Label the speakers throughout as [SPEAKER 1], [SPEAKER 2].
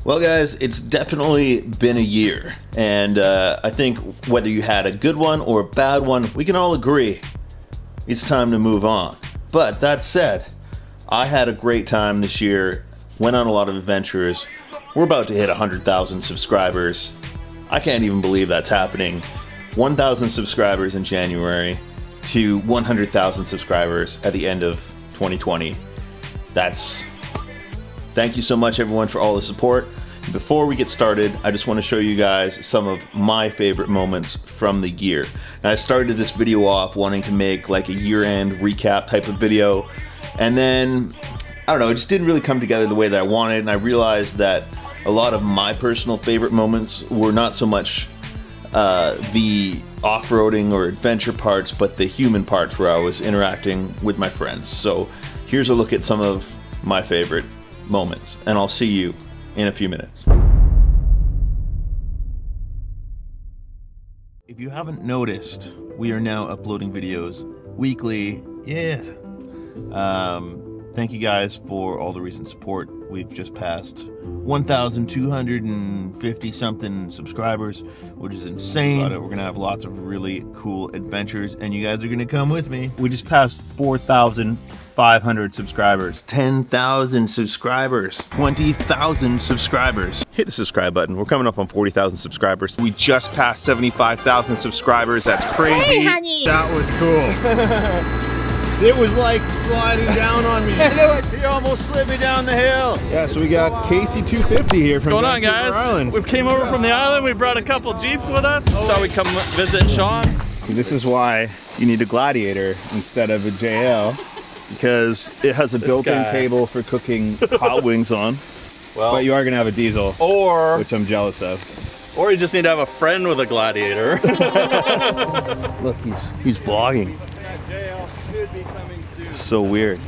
[SPEAKER 1] Well guys, it's definitely been a year, and I think whether you had a good one or a bad one, we can all agree it's time to move on. But that said, I had a great time this year, went on a lot of adventures. We're about to hit 100,000 subscribers. I can't even believe that's happening. 1,000 subscribers in January to 100,000 subscribers at the end of 2020. Thank you so much everyone for all the support. Before we get started, I just want to show you guys some of my favorite moments from the year. Now, I started this video off wanting to make like a year-end recap type of video, and then, I don't know, it just didn't really come together the way that I wanted, and I realized that a lot of my personal favorite moments were not so much the off-roading or adventure parts, but the human parts where I was interacting with my friends. So here's a look at some of my favorite moments, and I'll see you in a few minutes. If you haven't noticed, we are now uploading videos weekly. Yeah. Thank you guys for all the recent support. We've just passed 1,250 something subscribers, which is insane. We're gonna have lots of really cool adventures, and you guys are gonna come with me. We just passed 4,500 subscribers, 10,000 subscribers, 20,000 subscribers. Hit the subscribe button. We're coming up on 40,000 subscribers. We just passed 75,000 subscribers. That's crazy.
[SPEAKER 2] Hey, honey.
[SPEAKER 1] That was cool. It was like sliding down on me. He almost slid me down the hill. Yeah, so we got Casey 250 here from
[SPEAKER 3] What's going on, guys?
[SPEAKER 1] Island.
[SPEAKER 3] We came over from the island. We brought a couple Jeeps with us. Thought we'd come visit Sean.
[SPEAKER 1] See, this is why you need a Gladiator instead of a JL, because it has a built-in cable for cooking hot wings on.
[SPEAKER 3] Well,
[SPEAKER 1] but you are gonna have a diesel,
[SPEAKER 3] or
[SPEAKER 1] which I'm jealous of.
[SPEAKER 3] Or you just need to have a friend with a Gladiator.
[SPEAKER 1] Look, he's vlogging. So weird.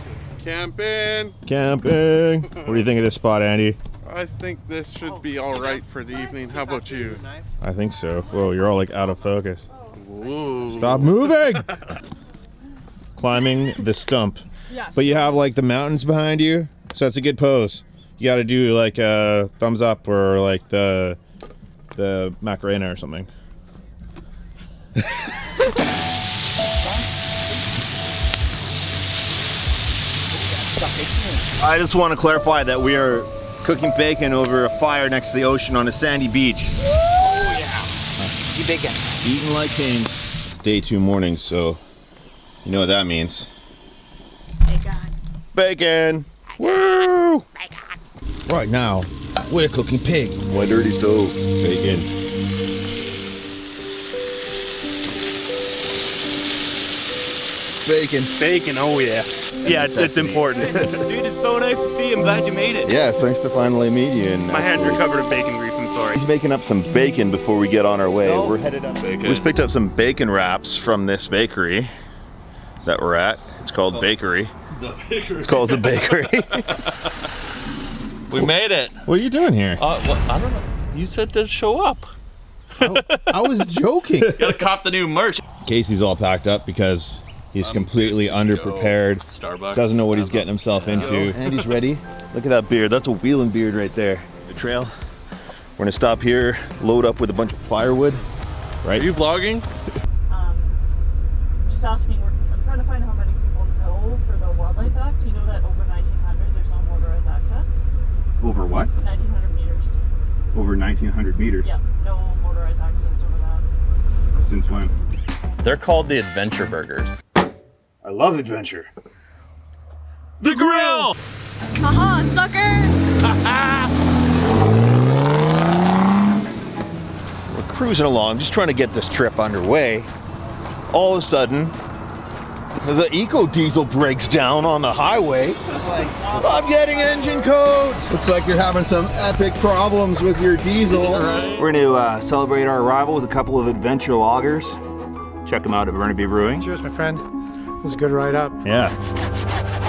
[SPEAKER 4] Camping.
[SPEAKER 1] Camping. What do you think of this spot, Andy?
[SPEAKER 4] I think this should be all right for the evening. How about you?
[SPEAKER 1] I think so. Whoa, you're all like out of focus.
[SPEAKER 4] Ooh.
[SPEAKER 1] Stop moving! Climbing the stump. But you have like the mountains behind you, so that's a good pose. You gotta do like a thumbs up or like the Macarena or something. I just want to clarify that we are cooking bacon over a fire next to the ocean on a sandy beach.
[SPEAKER 2] Oh yeah. Eat bacon.
[SPEAKER 1] Eating like kings. Day 2 morning, so you know what that means.
[SPEAKER 2] Bacon.
[SPEAKER 1] Bacon. Woo!
[SPEAKER 2] Bacon.
[SPEAKER 1] Right now, we're cooking pig. My dirty stove. Bacon. Bacon.
[SPEAKER 3] Bacon, oh yeah. Yeah, it's important. Dude, it's so nice to see you. I'm glad you made it.
[SPEAKER 1] Yeah, it's nice to finally meet you. And
[SPEAKER 3] My hands are covered in bacon grease, I'm sorry.
[SPEAKER 1] he's making up some bacon before we get on our way. We're headed up.
[SPEAKER 3] Bacon.
[SPEAKER 1] We just picked up some bacon wraps from this bakery that we're at. It's called Bakery.
[SPEAKER 3] The bakery.
[SPEAKER 1] It's called the Bakery.
[SPEAKER 3] We made it.
[SPEAKER 1] What are you doing here?
[SPEAKER 3] Well, I don't know. You said to show up.
[SPEAKER 1] I was joking.
[SPEAKER 3] Gotta cop the new merch.
[SPEAKER 1] Casey's all packed up because he's completely underprepared.
[SPEAKER 3] Starbucks.
[SPEAKER 1] Doesn't know what he's getting himself into. Andy's ready. Look at that beard. That's a wheeling beard right there. The trail. We're gonna stop here, load up with a bunch of firewood. Right?
[SPEAKER 3] Are you vlogging?
[SPEAKER 5] Just asking, I'm trying to find how many people know for the Wildlife Act. You know that over 1900 there's no motorized access?
[SPEAKER 1] Over what?
[SPEAKER 5] 1900 meters.
[SPEAKER 1] Over 1,900 meters.
[SPEAKER 5] Yeah, no motorized access over that.
[SPEAKER 1] Since when?
[SPEAKER 3] They're called the Adventure Burgers.
[SPEAKER 1] I love adventure.
[SPEAKER 3] The grill!
[SPEAKER 5] Haha, sucker!
[SPEAKER 1] We're cruising along, just trying to get this trip underway. All of a sudden, the eco diesel breaks down on the highway. I'm getting engine code. Looks like you're having some epic problems with your diesel. We're going to celebrate our arrival with a couple of adventure loggers. Check them out at Burnaby Brewing.
[SPEAKER 6] Cheers, my friend. This is a good ride up.
[SPEAKER 1] Yeah,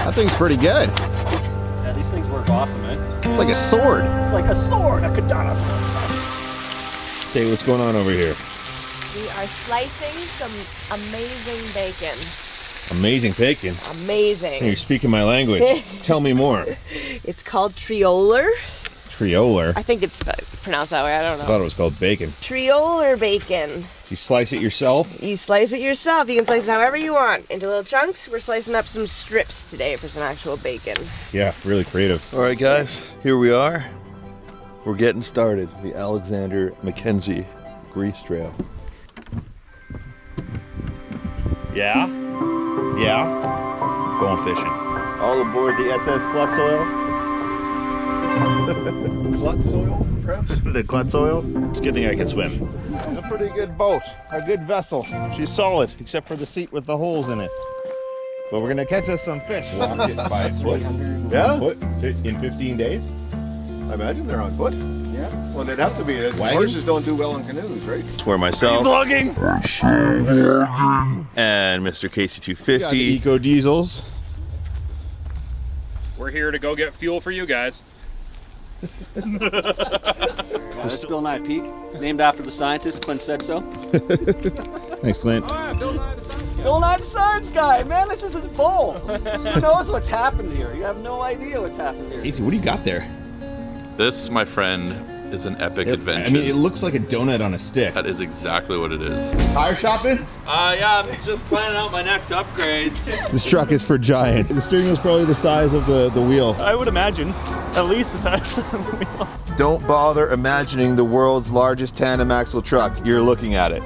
[SPEAKER 1] that thing's pretty good.
[SPEAKER 3] Yeah, these things work awesome, man.
[SPEAKER 1] It's like a sword.
[SPEAKER 5] It's like a sword, a katana.
[SPEAKER 1] Hey, what's going on over here?
[SPEAKER 2] We are slicing some amazing bacon.
[SPEAKER 1] Amazing bacon.
[SPEAKER 2] Amazing.
[SPEAKER 1] You're speaking my language. Tell me more.
[SPEAKER 2] It's called trioler.
[SPEAKER 1] Trioler.
[SPEAKER 2] I think it's pronounced that way. I don't
[SPEAKER 1] I
[SPEAKER 2] know.
[SPEAKER 1] thought it was called bacon.
[SPEAKER 2] Trioler bacon.
[SPEAKER 1] You slice it yourself?
[SPEAKER 2] You slice it yourself. You can slice it however you want into little chunks. We're slicing up some strips today for some actual bacon.
[SPEAKER 1] Yeah, really creative. All right, guys, here we are. We're getting started. The Alexander Mackenzie Grease Trail. Yeah? Yeah? Going fishing. All aboard the SS Klutz Oil.
[SPEAKER 7] Klutz oil, perhaps?
[SPEAKER 1] The Klutz Oil? It's a good thing I can swim.
[SPEAKER 7] A pretty good boat, a good vessel.
[SPEAKER 1] She's solid, except for the seat with the holes in it. But we're gonna catch us some fish.
[SPEAKER 7] Walk it by foot.
[SPEAKER 1] Yeah? Foot? In 15 days?
[SPEAKER 7] I imagine they're on foot. Yeah. Well, they'd have to be. Horses don't do well in canoes, right?
[SPEAKER 1] It's where myself
[SPEAKER 3] Vlogging.
[SPEAKER 1] and Mr. Casey
[SPEAKER 7] Got
[SPEAKER 1] 250
[SPEAKER 7] the
[SPEAKER 1] Eco Diesels.
[SPEAKER 8] We're here to go get fuel for you guys.
[SPEAKER 9] This is Bill Nye Peak, named after the scientist. Clint said so.
[SPEAKER 1] Thanks, Clint.
[SPEAKER 9] Bill Nye the Science Guy, man, this is his bowl. Who knows what's happened here? You have no idea what's happened here.
[SPEAKER 1] Casey, what do you got there?
[SPEAKER 10] This, my friend, is an epic adventure.
[SPEAKER 1] I mean, it looks like a donut on a stick.
[SPEAKER 10] That is exactly what it is.
[SPEAKER 1] Tire shopping?
[SPEAKER 8] Yeah, I'm just planning out my next upgrades.
[SPEAKER 1] This truck is for giants. The steering wheel's probably the size of the wheel.
[SPEAKER 3] I would imagine at least the size of the wheel.
[SPEAKER 1] Don't bother imagining the world's largest tandem axle truck. You're looking at it.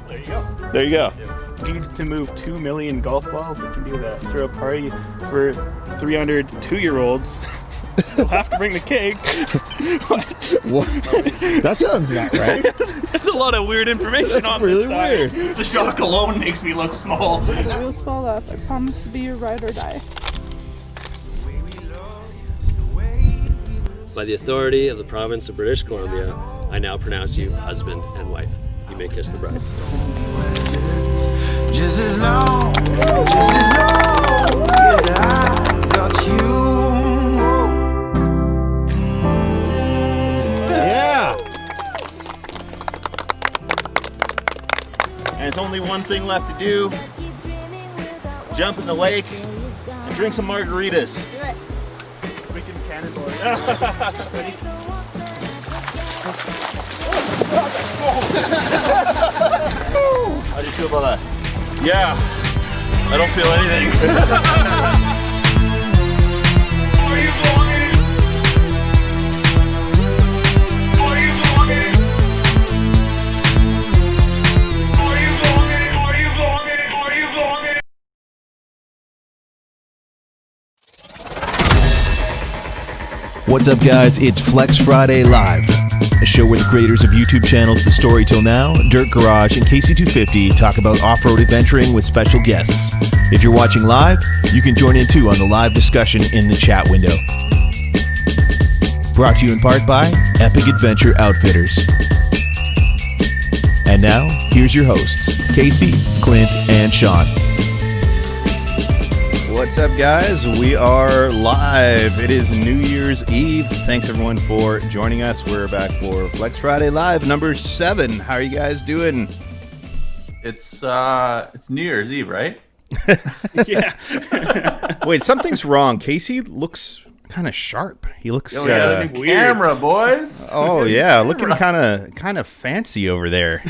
[SPEAKER 3] There you go.
[SPEAKER 1] There you go.
[SPEAKER 3] Need to move 2 million golf balls. We can do that. Throw a party for 300 2-year-olds. We'll have to bring the cake.
[SPEAKER 1] What? That sounds not right.
[SPEAKER 3] That's a lot of weird information on
[SPEAKER 1] really
[SPEAKER 3] this tire.
[SPEAKER 1] weird.
[SPEAKER 3] The shock alone makes me look small.
[SPEAKER 5] The wheels fall off. I promise to be your ride or die.
[SPEAKER 9] By the authority of the province of British Columbia, I now pronounce you husband and wife. You may kiss the bride.
[SPEAKER 11] Just as long as I got you.
[SPEAKER 1] Yeah! And it's only one thing left to do. Jump in the lake and drink some margaritas.
[SPEAKER 2] Do it.
[SPEAKER 3] We can cannonball. Ready?
[SPEAKER 1] How do you feel about that? Yeah, I don't feel anything. What's up, guys? It's Flex Friday Live, a show where the creators of YouTube channels The Story Till Now, Dirt Garage, and Casey250 talk about off-road adventuring with special guests. If you're watching live, you can join in too on the live discussion in the chat window. Brought to you in part by Epic Adventure Outfitters. And now, here's your hosts, Casey, Clint, and Sean. What's up, guys? We are live. It is New Year's Eve. Thanks, everyone, for joining us. We're back for Flex Friday Live number 7. How are you guys doing?
[SPEAKER 10] It's New Year's Eve, right?
[SPEAKER 3] Yeah.
[SPEAKER 1] Wait, something's wrong. Casey looks kind of sharp. He looks
[SPEAKER 10] Camera, boys.
[SPEAKER 1] Oh yeah, looking kind of fancy over there.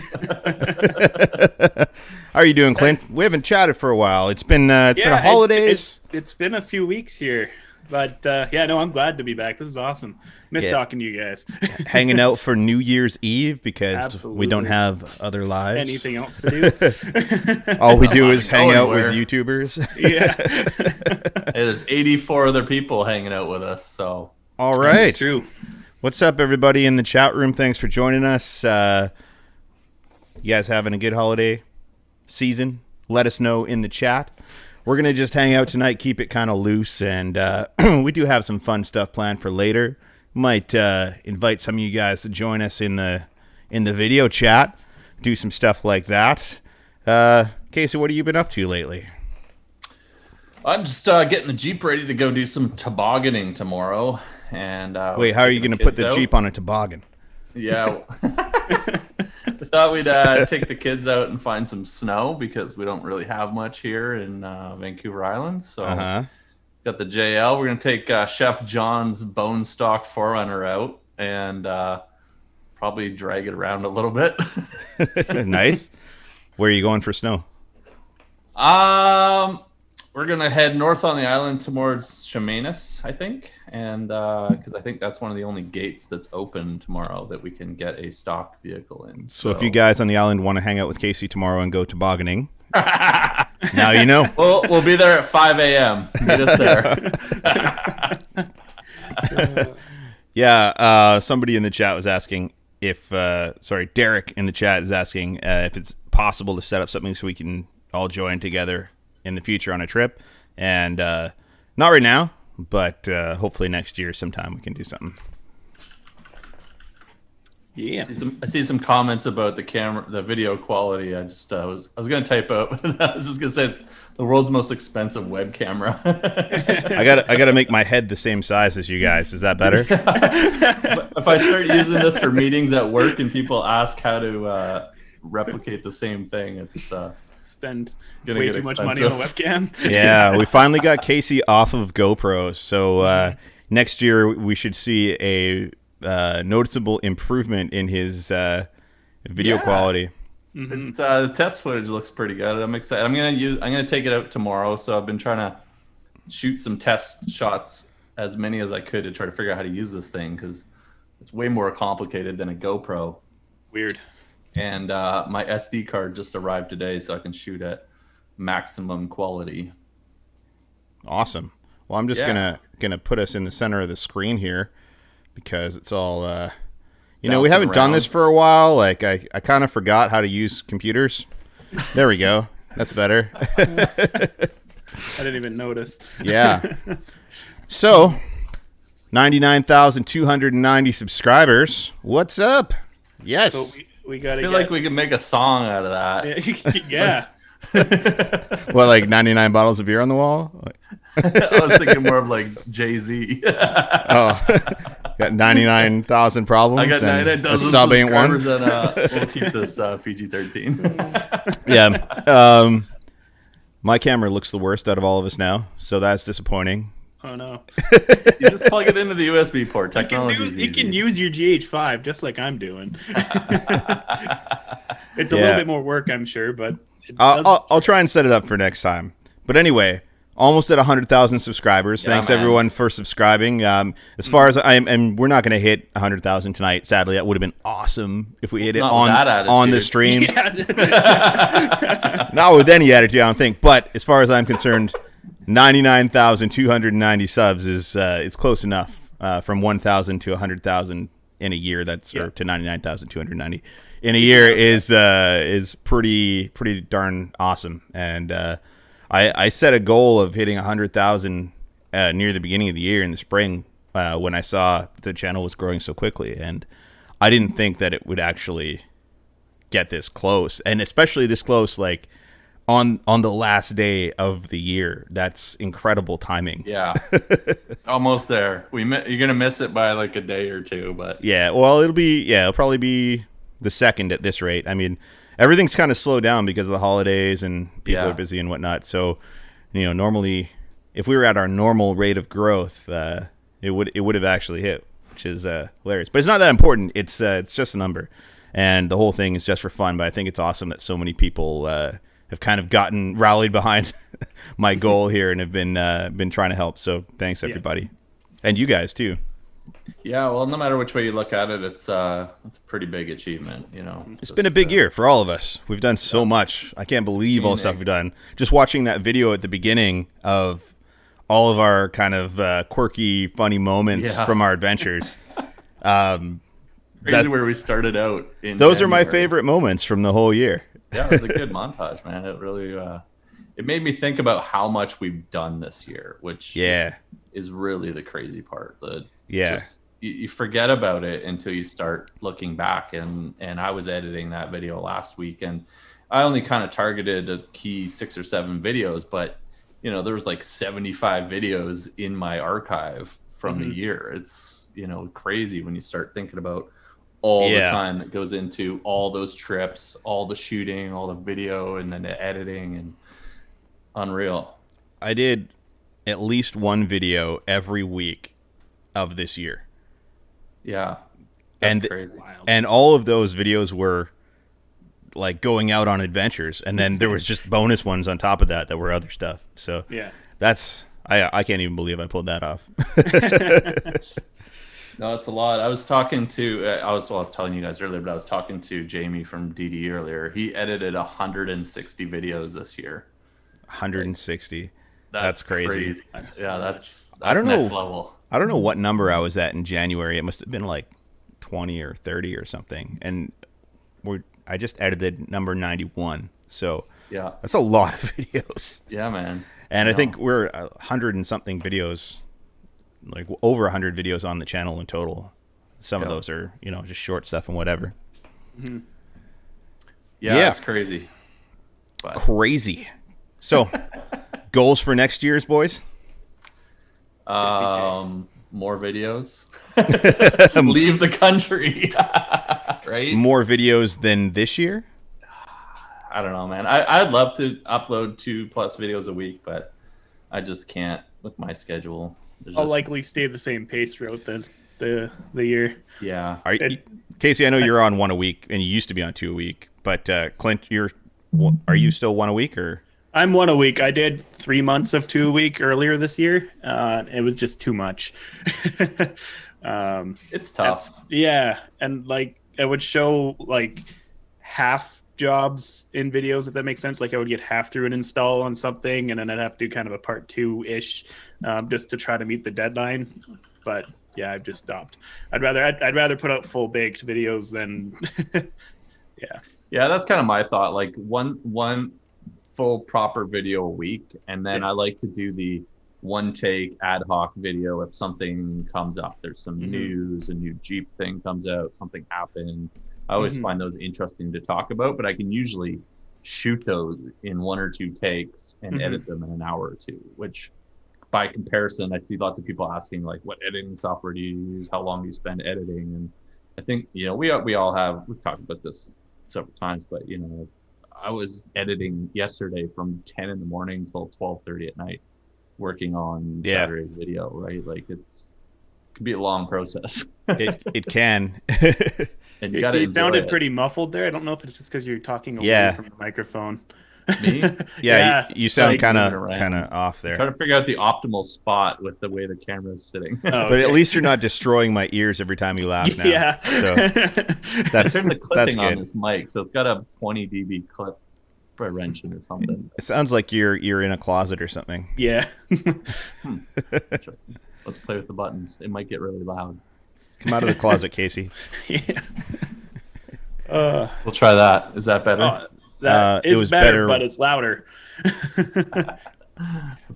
[SPEAKER 1] How are you doing, Clint? We haven't chatted for a while. It's been a holidays.
[SPEAKER 3] It's been a few weeks here, but yeah, no, I'm glad to be back. This is awesome. Miss talking to you guys.
[SPEAKER 1] Hanging out for New Year's Eve because
[SPEAKER 3] Absolutely.
[SPEAKER 1] we don't have other lives.
[SPEAKER 3] Anything else to do?
[SPEAKER 1] All we do is hang out
[SPEAKER 10] anywhere.
[SPEAKER 1] with YouTubers.
[SPEAKER 3] Yeah.
[SPEAKER 10] Hey, there's 84 other people hanging out with us, so.
[SPEAKER 1] All right.
[SPEAKER 3] It's true.
[SPEAKER 1] What's up, everybody in the chat room? Thanks for joining us. You guys having a good holiday season? Let us know in the chat. We're going to just hang out tonight, keep it kind of loose, and we do have some fun stuff planned for later. Might invite some of you guys to join us in the video chat, do some stuff like that. Casey, what have you been up to lately?
[SPEAKER 10] I'm just getting the Jeep ready to go do some tobogganing tomorrow. And
[SPEAKER 1] wait, how are you going to put the Jeep on a toboggan?
[SPEAKER 10] Yeah. We thought we'd take the kids out and find some snow because we don't really have much here in Vancouver Island. So Got the JL. We're gonna take Chef John's bone stock Forerunner out and probably drag it around a little bit.
[SPEAKER 1] Nice. Where are you going for snow?
[SPEAKER 10] We're gonna head north on the island towards Chemainus, I think, and because I think that's one of the only gates that's open tomorrow that we can get a stock vehicle in.
[SPEAKER 1] So if you guys on the island want to hang out with Casey tomorrow and go tobogganing, now you know.
[SPEAKER 10] We'll be there at 5 a.m. Meet us there.
[SPEAKER 1] Yeah, somebody in the chat was asking if, Derek in the chat is asking if it's possible to set up something so we can all join together in the future on a trip. And not right now, but hopefully next year sometime we can do something.
[SPEAKER 3] Yeah.
[SPEAKER 10] I see some comments about the video quality. I was going to type out, but I was just going to say it's the world's most expensive web camera.
[SPEAKER 1] I got to make my head the same size as you guys. Is that better?
[SPEAKER 10] If I start using this for meetings at work and people ask how to replicate the same thing, it's
[SPEAKER 3] spend way too much money on a webcam.
[SPEAKER 1] Yeah, we finally got Casey off of GoPros, so next year we should see a noticeable improvement in his video quality.
[SPEAKER 10] Mm-hmm. The test footage looks pretty good. I'm excited. I'm gonna take it out tomorrow. So I've been trying to shoot some test shots, as many as I could, to try to figure out how to use this thing because it's way more complicated than a GoPro.
[SPEAKER 3] Weird.
[SPEAKER 10] And my SD card just arrived today, so I can shoot at maximum quality.
[SPEAKER 1] Awesome. Well, I'm just gonna put us in the center of the screen here because it's all we haven't done this for a while. Like I kind of forgot how to use computers. There we go. That's better.
[SPEAKER 3] I didn't even notice.
[SPEAKER 1] Yeah. So 99,290 subscribers. What's up? Yes.
[SPEAKER 3] So we gotta
[SPEAKER 10] I feel like we could make a song out of that.
[SPEAKER 3] Yeah.
[SPEAKER 1] What, like 99 bottles of beer on the wall?
[SPEAKER 10] I was thinking more of like Jay-Z.
[SPEAKER 1] Oh, got 99,000 problems.
[SPEAKER 10] I got 99,000
[SPEAKER 1] sub ain't one.
[SPEAKER 10] And, we'll keep this PG-13.
[SPEAKER 1] Yeah. My camera looks the worst out of all of us now, so that's disappointing.
[SPEAKER 3] Oh no.
[SPEAKER 10] You just plug it into the USB port. Technology.
[SPEAKER 3] You can use your GH5 just like I'm doing. It's a little bit more work, I'm sure, but
[SPEAKER 1] I'll try and set it up for next time. But anyway, almost at 100,000 subscribers.
[SPEAKER 10] Yeah,
[SPEAKER 1] Thanks
[SPEAKER 10] man.
[SPEAKER 1] Everyone for subscribing. As far as and we're not going to hit 100,000 tonight. Sadly, that would have been awesome if we hit it on the stream.
[SPEAKER 3] Yeah.
[SPEAKER 1] Not with any attitude, I don't think. But as far as I'm concerned, 99,290 subs is close enough. From 1,000 to 100,000 in a year, or to 99,290 in a year is pretty darn awesome. And I set a goal of hitting 100,000 near the beginning of the year in the spring when I saw the channel was growing so quickly, and I didn't think that it would actually get this close, and especially this close like on the last day of the year. That's incredible timing.
[SPEAKER 10] Yeah, almost there. You're gonna miss it by like a day or two, but
[SPEAKER 1] yeah. Well, it'll probably be the second at this rate. I mean, everything's kind of slowed down because of the holidays and people are busy and whatnot. So, normally, if we were at our normal rate of growth, it would have actually hit, which is hilarious. But it's not that important. It's just a number, and the whole thing is just for fun. But I think it's awesome that so many people have kind of rallied behind my goal here and have been trying to help. So thanks everybody, and you guys too.
[SPEAKER 10] Yeah, well, no matter which way you look at it, it's a pretty big achievement.
[SPEAKER 1] It's been a big year for all of us. We've done so much. I can't believe all the stuff we've done. Just watching that video at the beginning of all of our kind of quirky, funny moments from our adventures.
[SPEAKER 10] Crazy where we started out.
[SPEAKER 1] Those are my favorite moments from the whole year.
[SPEAKER 10] Yeah, it was a good montage, man. It really it made me think about how much we've done this year, which is really the crazy part. You forget about it until you start looking back, and I was editing that video last week, and I only kind of targeted a key 6 or 7 videos, but there was like 75 videos in my archive from the year. It's crazy when you start thinking about all the time that goes into all those trips, all the shooting, all the video, and then the editing, and unreal.
[SPEAKER 1] I did at least one video every week of this year.
[SPEAKER 10] Yeah. That's crazy.
[SPEAKER 1] And all of those videos were like going out on adventures, and then there was just bonus ones on top of that were other stuff. So
[SPEAKER 3] yeah,
[SPEAKER 1] that's I can't even believe I pulled that off.
[SPEAKER 10] No, it's a lot. I was talking to I was telling you guys earlier, but I was talking to Jamie from DD earlier. He edited 160 videos this year.
[SPEAKER 1] 160. That's crazy.
[SPEAKER 10] That's
[SPEAKER 1] I don't
[SPEAKER 10] next
[SPEAKER 1] know.
[SPEAKER 10] Level.
[SPEAKER 1] I don't know what number I was at in January. It must have been like 20 or 30 or something. And I just edited number 91. So
[SPEAKER 10] yeah,
[SPEAKER 1] that's a lot of videos.
[SPEAKER 10] Yeah, man.
[SPEAKER 1] And I think we're 100 and something videos, like over 100 videos on the channel in total. Some of those are, just short stuff and whatever.
[SPEAKER 10] Mm-hmm. Yeah, it's crazy. But.
[SPEAKER 1] Crazy. So, goals for next year's, boys?
[SPEAKER 10] More videos. Leave the country. Right?
[SPEAKER 1] More videos than this year?
[SPEAKER 10] I don't know, man. I'd love to upload 2+ videos a week, but I just can't with my schedule.
[SPEAKER 3] I'll likely stay the same pace throughout the year.
[SPEAKER 10] Yeah.
[SPEAKER 1] Casey, I know you're on 1 a week, and you used to be on 2 a week, but Clint, are you still 1 a week, or?
[SPEAKER 3] I'm 1 a week. I did 3 months of 2 a week earlier this year. It was just too much.
[SPEAKER 10] It's tough.
[SPEAKER 3] And like it would show like half jobs in videos, if that makes sense. Like I would get half through an install on something, and then I'd have to do kind of a part 2-ish, just to try to meet the deadline. But yeah, I've just stopped. I'd rather put out full baked videos than
[SPEAKER 10] Yeah, that's kind of my thought. Like one full proper video a week, and then I like to do the one take ad hoc video if something comes up. There's some news, a new Jeep thing comes out, something happened. I always find those interesting to talk about, but I can usually shoot those in 1 or 2 takes and edit them in an hour or 2, which by comparison, I see lots of people asking like, what editing software do you use? How long do you spend editing? And I think, we all have, we've talked about this several times, but I was editing yesterday from 10 in the morning till 12:30 at night, working on Saturday's video, right? Like it can be a long process.
[SPEAKER 1] It can.
[SPEAKER 3] And you sounded pretty muffled there. I don't know if it's just because you're talking away from the microphone.
[SPEAKER 10] Me?
[SPEAKER 1] You sound kind of off there.
[SPEAKER 10] I'm trying to figure out the optimal spot with the way the camera is sitting.
[SPEAKER 1] But at least you're not destroying my ears every time you laugh now.
[SPEAKER 3] Yeah.
[SPEAKER 1] So
[SPEAKER 10] I turned the clipping on this mic, so it's got a 20 dB clip wrench in or something.
[SPEAKER 1] It sounds like you're in a closet or something.
[SPEAKER 3] Yeah.
[SPEAKER 10] Interesting. Let's play with the buttons. It might get really loud.
[SPEAKER 1] Come out of the closet, Casey.
[SPEAKER 10] We'll try that. Is that better?
[SPEAKER 3] It was better, but it's louder.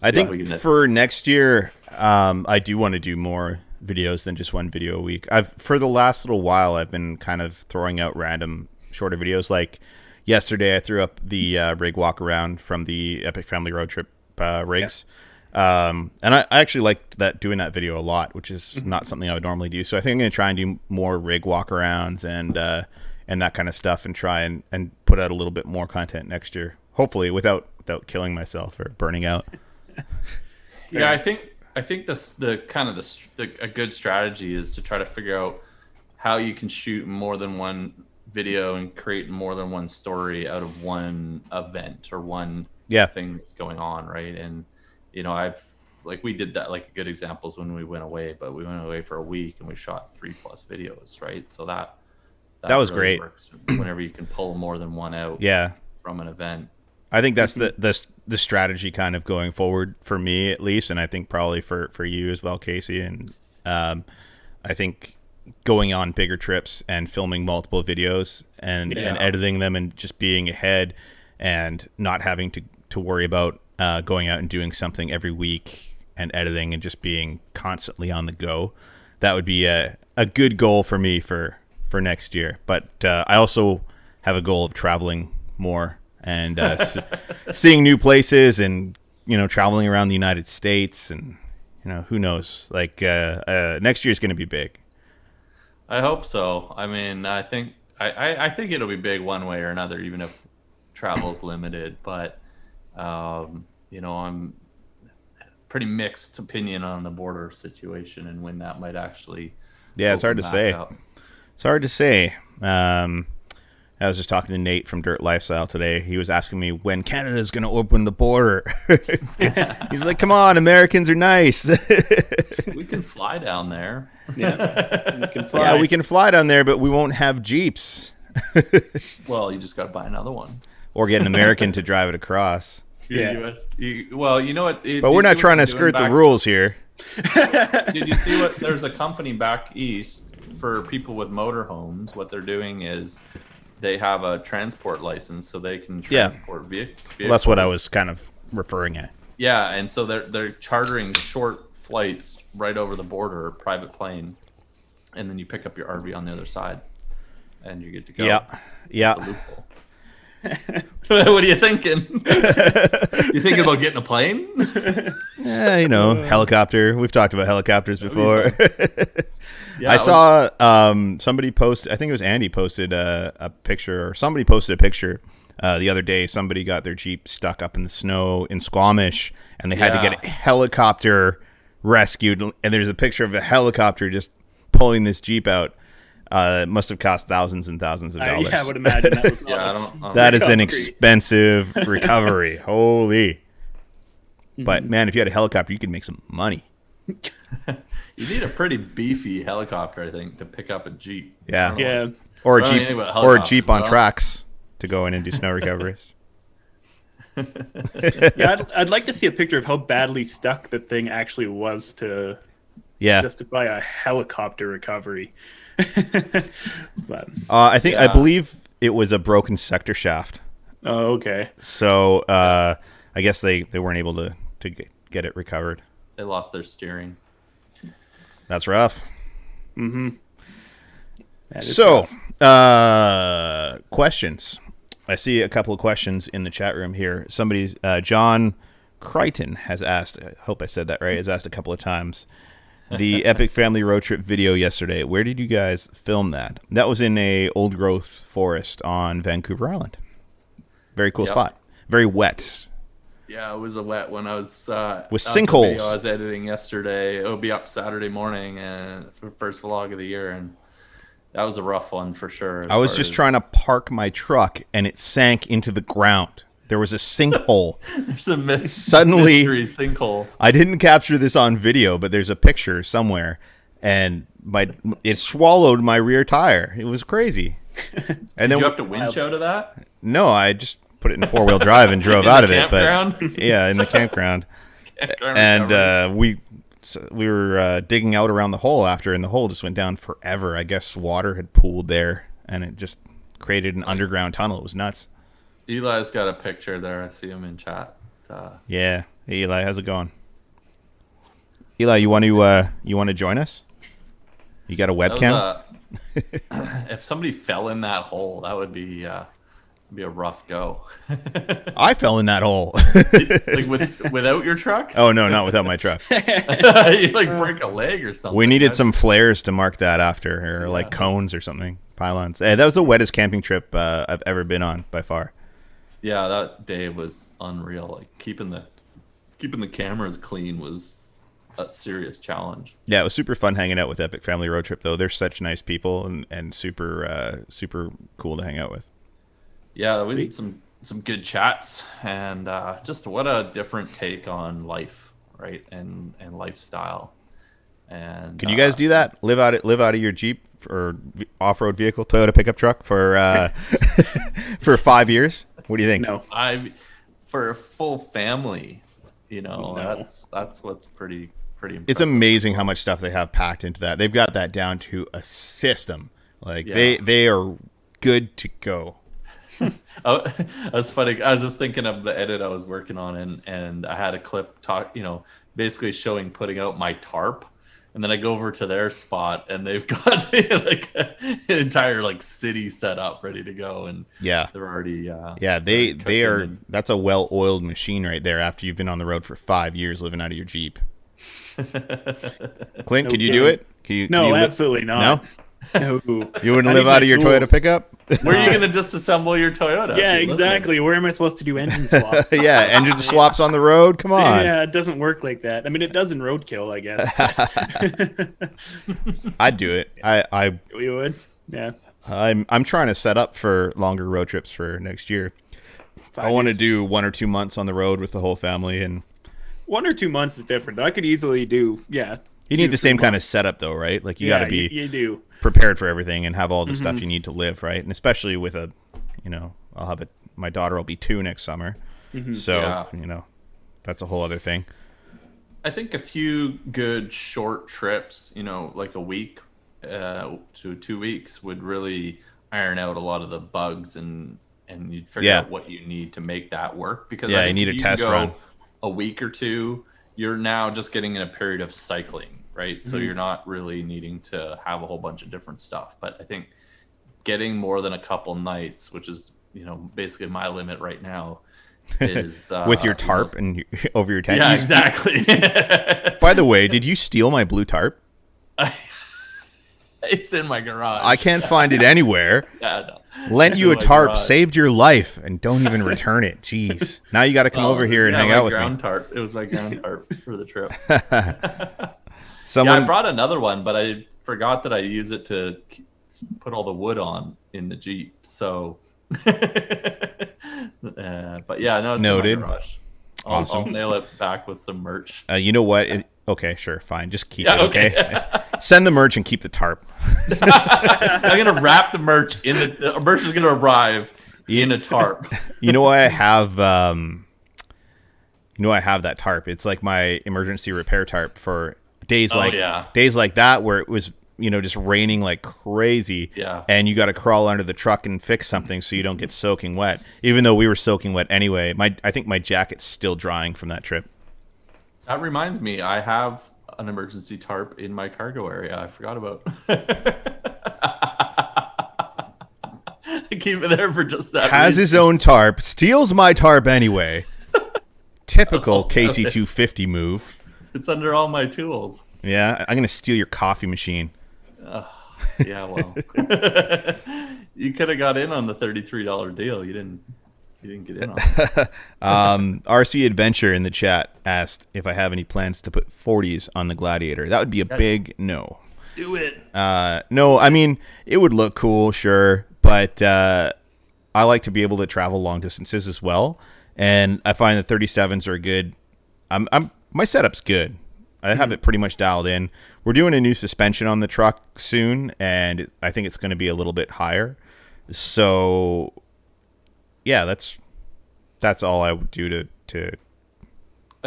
[SPEAKER 1] I think for next year, I do want to do more videos than just 1 video a week. For the last little while, I've been kind of throwing out random shorter videos. Like yesterday, I threw up the rig walk around from the Epic Family Road Trip rigs. And I actually liked doing that video a lot, which is not something I would normally do. So I think I'm going to try and do more rig walkarounds and that kind of stuff, and try and put out a little bit more content next year, hopefully without killing myself or burning out.
[SPEAKER 10] Yeah, I think a good strategy is to try to figure out how you can shoot more than one video and create more than one story out of one event or one thing that's going on, right? And we did that. Like a good example is when we went away, but we went away for a week and we shot 3+ videos, right? So that
[SPEAKER 1] was
[SPEAKER 10] really
[SPEAKER 1] great.
[SPEAKER 10] Works whenever you can pull more than one out from an event.
[SPEAKER 1] I think that's the strategy kind of going forward for me, at least, and I think probably for you as well, Casey. And I think going on bigger trips and filming multiple videos and editing them and just being ahead and not having to worry about going out and doing something every week and editing and just being constantly on the go. That would be a good goal for me for next year. But I also have a goal of traveling more and seeing new places and, traveling around the United States and, who knows, like next year is going to be big.
[SPEAKER 10] I hope so. I mean, I think it'll be big one way or another, even if travel's limited, but I'm pretty mixed opinion on the border situation and when that might actually.
[SPEAKER 1] Yeah, it's hard to say.
[SPEAKER 10] Up.
[SPEAKER 1] It's hard to say. I was just talking to Nate from Dirt Lifestyle today. He was asking me when Canada's going to open the border. He's like, come on, Americans are nice.
[SPEAKER 10] We can fly down there.
[SPEAKER 3] Yeah, we can fly.
[SPEAKER 1] Yeah, we can fly down there, but we won't have Jeeps.
[SPEAKER 10] Well, you just got to buy another one.
[SPEAKER 1] Or get an American to drive it across.
[SPEAKER 3] Yeah.
[SPEAKER 10] Well, you know what?
[SPEAKER 1] But we're not trying to skirt the rules here.
[SPEAKER 10] Did you see what? There's a company back east for people with motorhomes. What they're doing is they have a transport license, so they can transport vehicles.
[SPEAKER 1] Well, that's what I was kind of referring at.
[SPEAKER 10] Yeah, and so they're chartering short flights right over the border, private plane, and then you pick up your RV on the other side, and you're good to go.
[SPEAKER 1] Yeah.
[SPEAKER 10] That's a loophole. What are you thinking? You thinking about getting a plane?
[SPEAKER 1] Yeah, you know, helicopter. We've talked about helicopters before.
[SPEAKER 10] Yeah,
[SPEAKER 1] I saw somebody post. I think it was Andy posted a picture, or somebody posted a picture the other day. Somebody got their Jeep stuck up in the snow in Squamish, and they had to get a helicopter rescued. And there's a picture of a helicopter just pulling this Jeep out. It must have cost thousands and thousands of dollars.
[SPEAKER 3] I would imagine that was
[SPEAKER 10] I don't
[SPEAKER 1] that is an expensive recovery. Holy. But man, if you had a helicopter, you could make some money.
[SPEAKER 10] You need a pretty beefy helicopter, I think, to pick up a Jeep.
[SPEAKER 3] Yeah.
[SPEAKER 1] Or a Jeep on tracks to go in and do snow recoveries.
[SPEAKER 3] Yeah, I'd like to see a picture of how badly stuck the thing actually was to justify a helicopter recovery. But
[SPEAKER 1] I believe it was a broken sector shaft.
[SPEAKER 3] Oh, okay.
[SPEAKER 1] So I guess they weren't able to get it recovered.
[SPEAKER 10] They lost their steering.
[SPEAKER 1] That's rough.
[SPEAKER 3] Mm-hmm.
[SPEAKER 1] So, questions. I see a couple of questions in the chat room here. Somebody's John Crichton has asked. I hope I said that right. Has asked a couple of times. The epic family road trip video yesterday. Where did you guys film that? That was in a old growth forest on Vancouver Island. Very cool spot. Very wet.
[SPEAKER 10] Yeah, it was a wet one. I was
[SPEAKER 1] with sinkholes.
[SPEAKER 10] I was editing yesterday. It'll be up Saturday morning, and for the first vlog of the year, and that was a rough one for sure.
[SPEAKER 1] I was just trying to park my truck, and it sank into the ground. There was a sinkhole.
[SPEAKER 10] There's a
[SPEAKER 1] suddenly
[SPEAKER 10] mystery sinkhole.
[SPEAKER 1] I didn't capture this on video, but there's a picture somewhere, and it swallowed my rear tire. It was crazy. And
[SPEAKER 10] Did you have to winch out of that?
[SPEAKER 1] No, I just put it in 4-wheel drive and drove out of it.
[SPEAKER 10] But
[SPEAKER 1] yeah, in the campground. And we were digging out around the hole after, and the hole just went down forever. I guess water had pooled there, and it just created an underground tunnel. It was nuts.
[SPEAKER 10] Eli's got a picture there. I see him in chat.
[SPEAKER 1] Yeah. Hey, Eli, how's it going? Eli, you want to join us? You got a webcam?
[SPEAKER 10] If somebody fell in that hole, that would be a rough go.
[SPEAKER 1] I fell in that hole.
[SPEAKER 10] Like without your truck?
[SPEAKER 1] Oh no, not without my truck.
[SPEAKER 10] You break a leg or something.
[SPEAKER 1] We needed some flares to mark that after, or cones or something, pylons. That was the wettest camping trip I've ever been on by far.
[SPEAKER 10] Yeah, that day was unreal. Like keeping the cameras clean was a serious challenge.
[SPEAKER 1] Yeah, it was super fun hanging out with Epic Family Road Trip though. They're such nice people and super cool to hang out with.
[SPEAKER 10] Yeah, we did some good chats, and just what a different take on life, right? And lifestyle. And
[SPEAKER 1] could you guys do that? Live out of your Jeep or off-road vehicle, Toyota pickup truck for for 5 years? What do you think?
[SPEAKER 3] No,
[SPEAKER 10] for a full family, that's what's pretty impressive.
[SPEAKER 1] It's amazing how much stuff they have packed into that. They've got that down to a system. They are good to go.
[SPEAKER 10] That's funny. I was just thinking of the edit I was working on, and I had a clip basically showing putting out my tarp, and then I go over to their spot, and they've got an entire city set up ready to go, and they're already
[SPEAKER 1] they are. That's a well-oiled machine right there. After you've been on the road for 5 years living out of your Jeep. Clint, could you do it?
[SPEAKER 3] No, absolutely not.
[SPEAKER 1] No.
[SPEAKER 3] No.
[SPEAKER 1] You wouldn't live out of your Toyota pickup?
[SPEAKER 10] Where are you going to disassemble your Toyota?
[SPEAKER 3] Yeah, exactly. Where am I supposed to do engine swaps?
[SPEAKER 1] Yeah, engine swaps on the road? Come on.
[SPEAKER 3] Yeah, it doesn't work like that. I mean, it does in roadkill, I guess.
[SPEAKER 1] I'd do it.
[SPEAKER 3] We would? Yeah.
[SPEAKER 1] I'm trying to set up for longer road trips for next year. I want to do 1 or 2 months on the road with the whole family. And
[SPEAKER 3] 1 or 2 months is different. I could easily do, You
[SPEAKER 1] need the same kind of setup, though, right? Like, you got to be
[SPEAKER 3] you do.
[SPEAKER 1] prepared for everything and have all the stuff you need to live, right? And especially with I'll have my daughter will be 2 next summer. So, that's a whole other thing.
[SPEAKER 10] I think a few good short trips, like a week to 2 weeks would really iron out a lot of the bugs and you'd figure out what you need to make that work. Because
[SPEAKER 1] you need a test run.
[SPEAKER 10] A week or two, you're now just getting in a period of cycling, right? So you're not really needing to have a whole bunch of different stuff. But I think getting more than a couple nights, which is, basically my limit right now, is
[SPEAKER 1] with your tarp and over your tent.
[SPEAKER 10] Yeah, exactly.
[SPEAKER 1] By the way, did you steal my blue tarp?
[SPEAKER 10] It's in my garage.
[SPEAKER 1] I can't find it anywhere.
[SPEAKER 10] No.
[SPEAKER 1] Lent you a tarp, saved your life, and don't even return it. Jeez. Now you got to come over here and hang out with me.
[SPEAKER 10] Tarp. It was my ground tarp for the trip.
[SPEAKER 1] I
[SPEAKER 10] brought another one, but I forgot that I use it to put all the wood on in the Jeep. So, but it's
[SPEAKER 1] noted.
[SPEAKER 10] In my garage.
[SPEAKER 1] Awesome.
[SPEAKER 10] I'll nail it back with some merch.
[SPEAKER 1] You know what? Okay, sure, fine. Just keep it, okay? Send the merch and keep the tarp.
[SPEAKER 10] I'm going to wrap the merch in the merch is going to arrive in a tarp.
[SPEAKER 1] You know why I have that tarp? It's like my emergency repair tarp for days like that where it was, just raining like crazy.
[SPEAKER 10] Yeah.
[SPEAKER 1] And you got to crawl under the truck and fix something so you don't get soaking wet. Even though we were soaking wet anyway. I think my jacket's still drying from that trip. That
[SPEAKER 10] reminds me, I have an emergency tarp in my cargo area. I forgot about. I keep it there for just that.
[SPEAKER 1] Has his own tarp, steals my tarp anyway. Typical KC250 move.
[SPEAKER 10] It's under all my tools.
[SPEAKER 1] Yeah, I'm gonna steal your coffee machine.
[SPEAKER 10] Yeah, well, you could have got in on the $33 deal. You didn't get in on it.
[SPEAKER 1] RC Adventure in the chat asked if I have any plans to put 40s on the Gladiator. That would be a big no.
[SPEAKER 10] Do it.
[SPEAKER 1] No, I mean, it would look cool, sure, but I like to be able to travel long distances as well, and I find the 37s are good. My setup's good. I have it pretty much dialed in. We're doing a new suspension on the truck soon, and I think it's going to be a little bit higher. So, yeah, that's all I would do to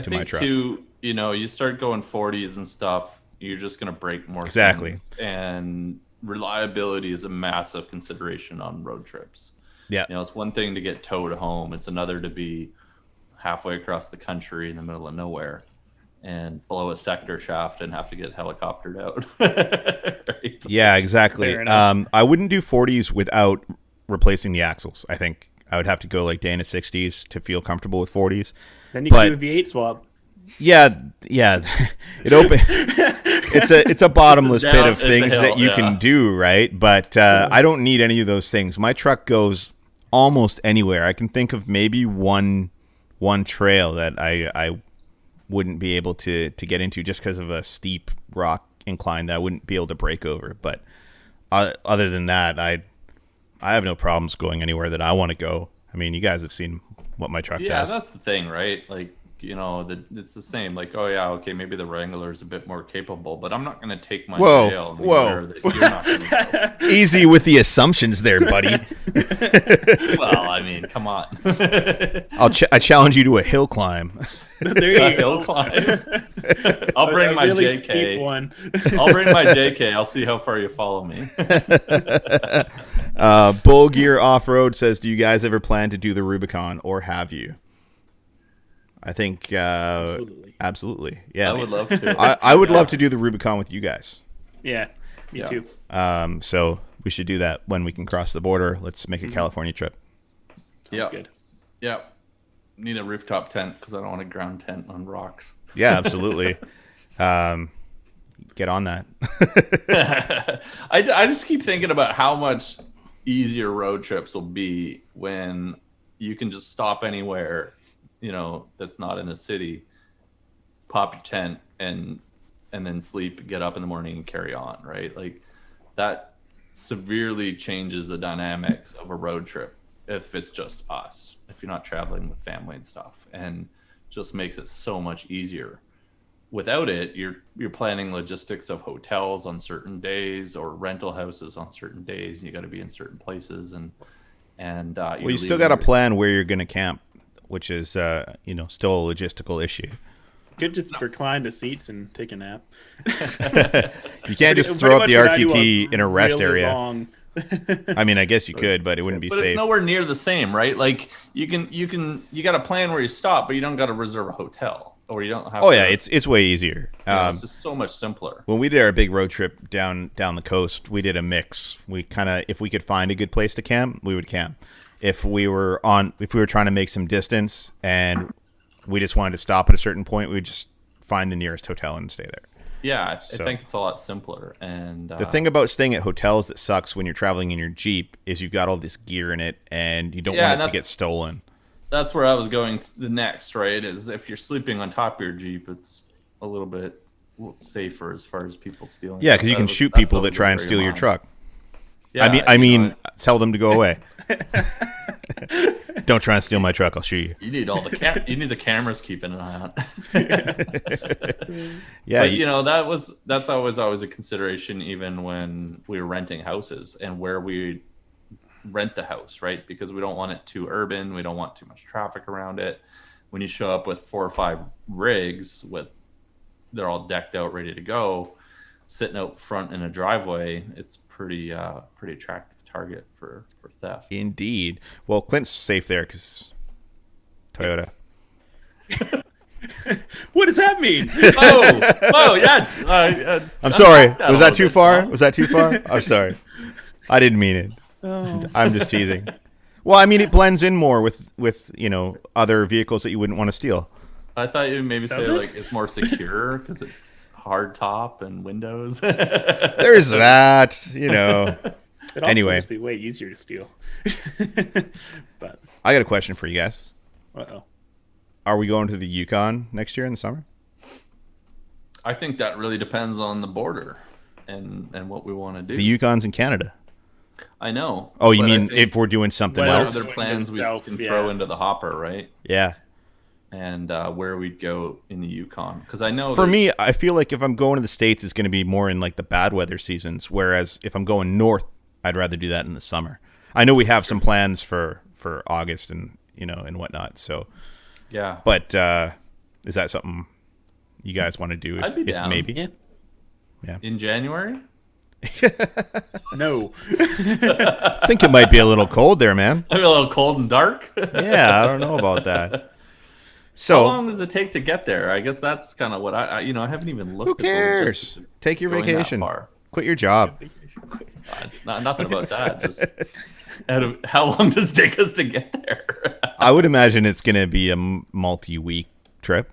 [SPEAKER 1] my truck.
[SPEAKER 10] Too, you start going 40s and stuff, you're just going to break more.
[SPEAKER 1] Exactly.
[SPEAKER 10] And reliability is a massive consideration on road trips.
[SPEAKER 1] Yeah.
[SPEAKER 10] It's one thing to get towed home. It's another to be halfway across the country in the middle of nowhere and blow a sector shaft and have to get helicoptered out. Right?
[SPEAKER 1] Yeah, exactly. I wouldn't do 40s without replacing the axles. I think I would have to go like Dana 60s to feel comfortable with 40s.
[SPEAKER 3] Then you can do a V8 swap.
[SPEAKER 1] Yeah. It's a bottomless pit of things that you can do, right? But I don't need any of those things. My truck goes almost anywhere. I can think of maybe one trail that I wouldn't be able to get into just because of a steep rock incline that I wouldn't be able to brake over. But other than that, I have no problems going anywhere that I want to go. I mean, you guys have seen what my truck does.
[SPEAKER 10] Yeah, that's the thing, right? Like, it's the same. Like, oh yeah, okay, maybe the Wrangler is a bit more capable, but I'm not going to take my tail anywhere that you're not going to go.
[SPEAKER 1] Easy with the assumptions there, buddy.
[SPEAKER 10] Well, I mean, come on.
[SPEAKER 1] I challenge you to a hill climb.
[SPEAKER 3] There you go.
[SPEAKER 10] Hill climb. I'll bring my
[SPEAKER 3] really
[SPEAKER 10] JK.
[SPEAKER 3] Steep one.
[SPEAKER 10] I'll bring my JK. I'll see how far you follow me.
[SPEAKER 1] Bull Gear Off-Road says, do you guys ever plan to do the Rubicon, or have you? I think absolutely. Yeah,
[SPEAKER 10] I would love to.
[SPEAKER 1] I would love to do the Rubicon with you guys.
[SPEAKER 3] Yeah, me too.
[SPEAKER 1] So we should do that when we can cross the border. Let's make a California trip.
[SPEAKER 10] Sounds good. Yeah. Need a rooftop tent because I don't want a ground tent on rocks.
[SPEAKER 1] Yeah, absolutely. get on that.
[SPEAKER 10] I just keep thinking about how much easier road trips will be when you can just stop anywhere, that's not in the city, pop your tent and then sleep, get up in the morning and carry on, right? Like that severely changes the dynamics of a road trip if it's just us, if you're not traveling with family and stuff, and just makes it so much easier. Without it, you're planning logistics of hotels on certain days or rental houses on certain days, and you got to be in certain places, and
[SPEAKER 1] well, you still got to plan where you're going to camp, which is still a logistical issue.
[SPEAKER 3] Could just recline the seats and take a nap.
[SPEAKER 1] You can't just throw up the RTT in a rest
[SPEAKER 3] really
[SPEAKER 1] area.
[SPEAKER 3] Long.
[SPEAKER 1] I mean, I guess you could, but it wouldn't be safe.
[SPEAKER 10] But it's nowhere near the same, right? Like you got to plan where you stop, but you don't got to reserve a hotel. Or you don't have
[SPEAKER 1] yeah, it's way easier.
[SPEAKER 10] It's just so much simpler.
[SPEAKER 1] When we did our big road trip down the coast, we did a mix. We if we could find a good place to camp, we would camp. If we were trying to make some distance and we just wanted to stop at a certain point, we would just find the nearest hotel and stay there.
[SPEAKER 10] Yeah, I think it's a lot simpler. And
[SPEAKER 1] the thing about staying at hotels that sucks when you're traveling in your Jeep is you've got all this gear in it and you don't want it to get stolen.
[SPEAKER 10] That's where I was going the next, right? Is if you're sleeping on top of your Jeep, it's a little bit safer as far as people stealing.
[SPEAKER 1] Yeah, because you can shoot people that try and steal your truck.
[SPEAKER 10] Yeah,
[SPEAKER 1] I mean, tell them to go away. Don't try and steal my truck. I'll shoot you.
[SPEAKER 10] You need you need the cameras keeping an eye on.
[SPEAKER 1] Yeah,
[SPEAKER 10] but that's always a consideration, even when we were renting houses and where we rent the house, right? Because we don't want it too urban, we don't want too much traffic around it. When you show up with 4 or 5 rigs they're all decked out, ready to go, sitting out front in a driveway, it's pretty attractive target for theft.
[SPEAKER 1] Indeed. Well, Clint's safe there because Toyota.
[SPEAKER 3] What does that mean?
[SPEAKER 10] Oh yeah.
[SPEAKER 1] I'm sorry. Was that too far? Was that too far? I'm sorry. I didn't mean it. Oh. I'm just teasing. Well, I mean, it blends in more with other vehicles that you wouldn't want to steal.
[SPEAKER 10] I thought you'd maybe say like it's more secure because it's hard top and windows.
[SPEAKER 1] There's that, It
[SPEAKER 3] anyway, must be way easier to steal. But
[SPEAKER 1] I got a question for you guys.
[SPEAKER 3] Uh-oh.
[SPEAKER 1] Are we going to the Yukon next year in the summer?
[SPEAKER 10] I think that really depends on the border and what we want to do.
[SPEAKER 1] The Yukon's in Canada.
[SPEAKER 10] I know.
[SPEAKER 1] Oh, you mean if we're doing something else?
[SPEAKER 10] Other plans we can throw into the hopper, right?
[SPEAKER 1] Yeah.
[SPEAKER 10] And where we'd go in the Yukon. Because I know
[SPEAKER 1] for me, I feel like if I'm going to the States, it's going to be more in like the bad weather seasons. Whereas if I'm going north, I'd rather do that in the summer. I know we have some plans for August and and whatnot. So
[SPEAKER 10] yeah.
[SPEAKER 1] But is that something you guys want to do?
[SPEAKER 10] I'd be down.
[SPEAKER 1] Maybe.
[SPEAKER 10] Yeah. In January?
[SPEAKER 3] No.
[SPEAKER 1] I think it might be a little cold there, man.
[SPEAKER 10] Maybe a little cold and dark.
[SPEAKER 1] Yeah, I don't know about that. So
[SPEAKER 10] how long does it take to get there? I guess that's kind of what I haven't even looked.
[SPEAKER 1] Who cares? Take your vacation. Quit your job.
[SPEAKER 10] It's nothing about that. Just how long does it take us to get there?
[SPEAKER 1] I would imagine it's going to be a multi-week trip.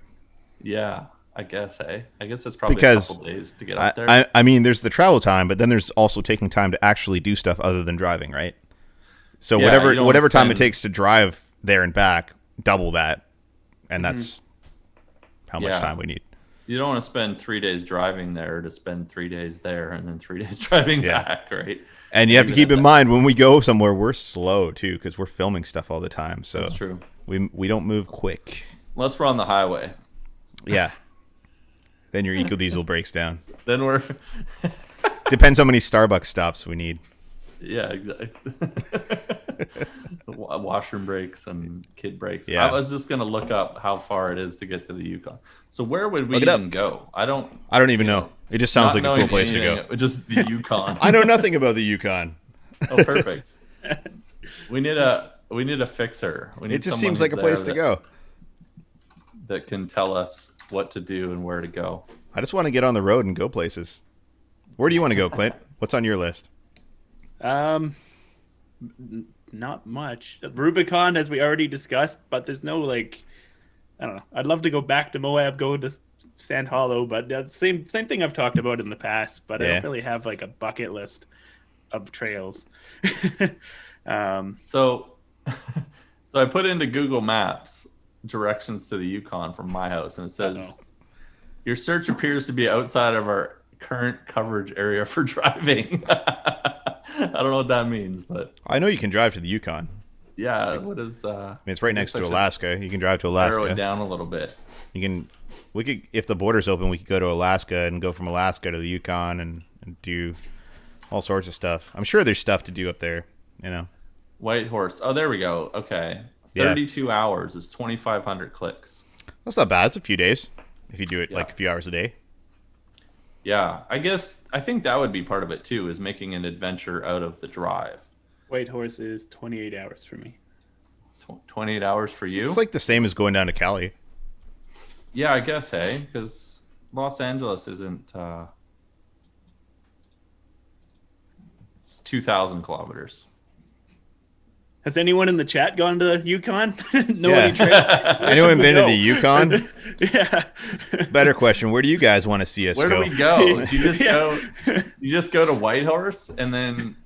[SPEAKER 10] Yeah. I guess, I guess it's probably a couple days to get up there.
[SPEAKER 1] I mean, there's the travel time, but then there's also taking time to actually do stuff other than driving, right? So whatever time it takes to drive there and back, double that, and that's how much time we need.
[SPEAKER 10] You don't want to spend 3 days driving there to spend 3 days there and then 3 days driving back, right?
[SPEAKER 1] And you have to keep in mind when we go somewhere, we're slow too because we're filming stuff all the time. So
[SPEAKER 10] that's true.
[SPEAKER 1] We don't move quick.
[SPEAKER 10] Unless we're on the highway.
[SPEAKER 1] Yeah. Then your EcoDiesel breaks down.
[SPEAKER 10] Then we're...
[SPEAKER 1] Depends how many Starbucks stops we need.
[SPEAKER 10] Yeah, exactly. Washroom breaks and kid breaks.
[SPEAKER 1] Yeah.
[SPEAKER 10] I was just going to look up how far it is to get to the Yukon. So where would we even go? I don't
[SPEAKER 1] even know. It just sounds like a cool place to go.
[SPEAKER 10] Just the Yukon.
[SPEAKER 1] I know nothing about the Yukon.
[SPEAKER 10] Oh, perfect. We need a fixer.
[SPEAKER 1] It just seems like a place to go.
[SPEAKER 10] That can tell us what to do and where to go.
[SPEAKER 1] I just want to get on the road and go places. Where do you want to go, Clint? What's on your list?
[SPEAKER 3] Not much. Rubicon, as we already discussed, but there's no I don't know. I'd love to go back to Moab, go to Sand Hollow, but same thing I've talked about in the past. But I don't really have like a bucket list of trails.
[SPEAKER 10] So I put into Google Maps directions to the Yukon from my house, and it says your search appears to be outside of our current coverage area for driving. I don't know what that means, but
[SPEAKER 1] I know you can drive to the Yukon.
[SPEAKER 10] Yeah, what is?
[SPEAKER 1] I mean, it's right next to Alaska. You can drive to Alaska.
[SPEAKER 10] Narrow it down a little bit.
[SPEAKER 1] We could, if the border's open, we could go to Alaska and go from Alaska to the Yukon and do all sorts of stuff. I'm sure there's stuff to do up there.
[SPEAKER 10] Whitehorse. Oh, there we go. Okay, 32 hours is 2,500 clicks.
[SPEAKER 1] That's not bad. It's a few days if you do it like a few hours a day.
[SPEAKER 10] Yeah, I think that would be part of it too, is making an adventure out of the drive.
[SPEAKER 3] Whitehorse is 28 hours for me.
[SPEAKER 10] 28 hours for you?
[SPEAKER 1] It's like the same as going down to Cali.
[SPEAKER 10] Yeah, I guess, hey, because Los Angeles isn't. It's 2,000 kilometers.
[SPEAKER 3] Has anyone in the chat gone to the Yukon?
[SPEAKER 1] Anyone been to the Yukon?
[SPEAKER 3] Yeah.
[SPEAKER 1] Better question. Where do you guys want to see us
[SPEAKER 10] go?
[SPEAKER 1] Where
[SPEAKER 10] do we go? You just go to Whitehorse and then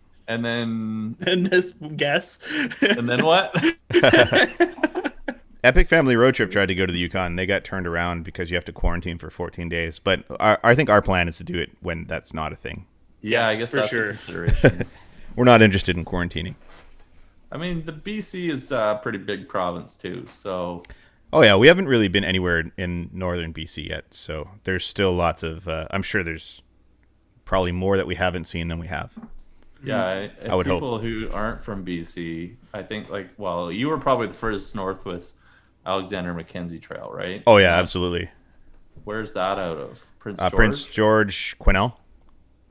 [SPEAKER 3] just guess.
[SPEAKER 10] And then what?
[SPEAKER 1] Epic Family Road Trip tried to go to the Yukon. They got turned around because you have to quarantine for 14 days. But I think our plan is to do it when that's not a thing.
[SPEAKER 10] Yeah, I guess
[SPEAKER 3] for
[SPEAKER 10] that's
[SPEAKER 3] sure.
[SPEAKER 10] a consideration.
[SPEAKER 1] We're not interested in quarantining.
[SPEAKER 10] I mean, the BC is a pretty big province too, so.
[SPEAKER 1] Oh yeah, we haven't really been anywhere in northern BC yet, so there's still lots of. I'm sure there's probably more that we haven't seen than we have.
[SPEAKER 10] Yeah,
[SPEAKER 1] I would
[SPEAKER 10] people
[SPEAKER 1] hope.
[SPEAKER 10] Who aren't from BC, I think you were probably the first north with Alexander Mackenzie Trail, right?
[SPEAKER 1] Oh yeah, absolutely.
[SPEAKER 10] Where's that out of? Prince George?
[SPEAKER 1] Prince George, Quesnel.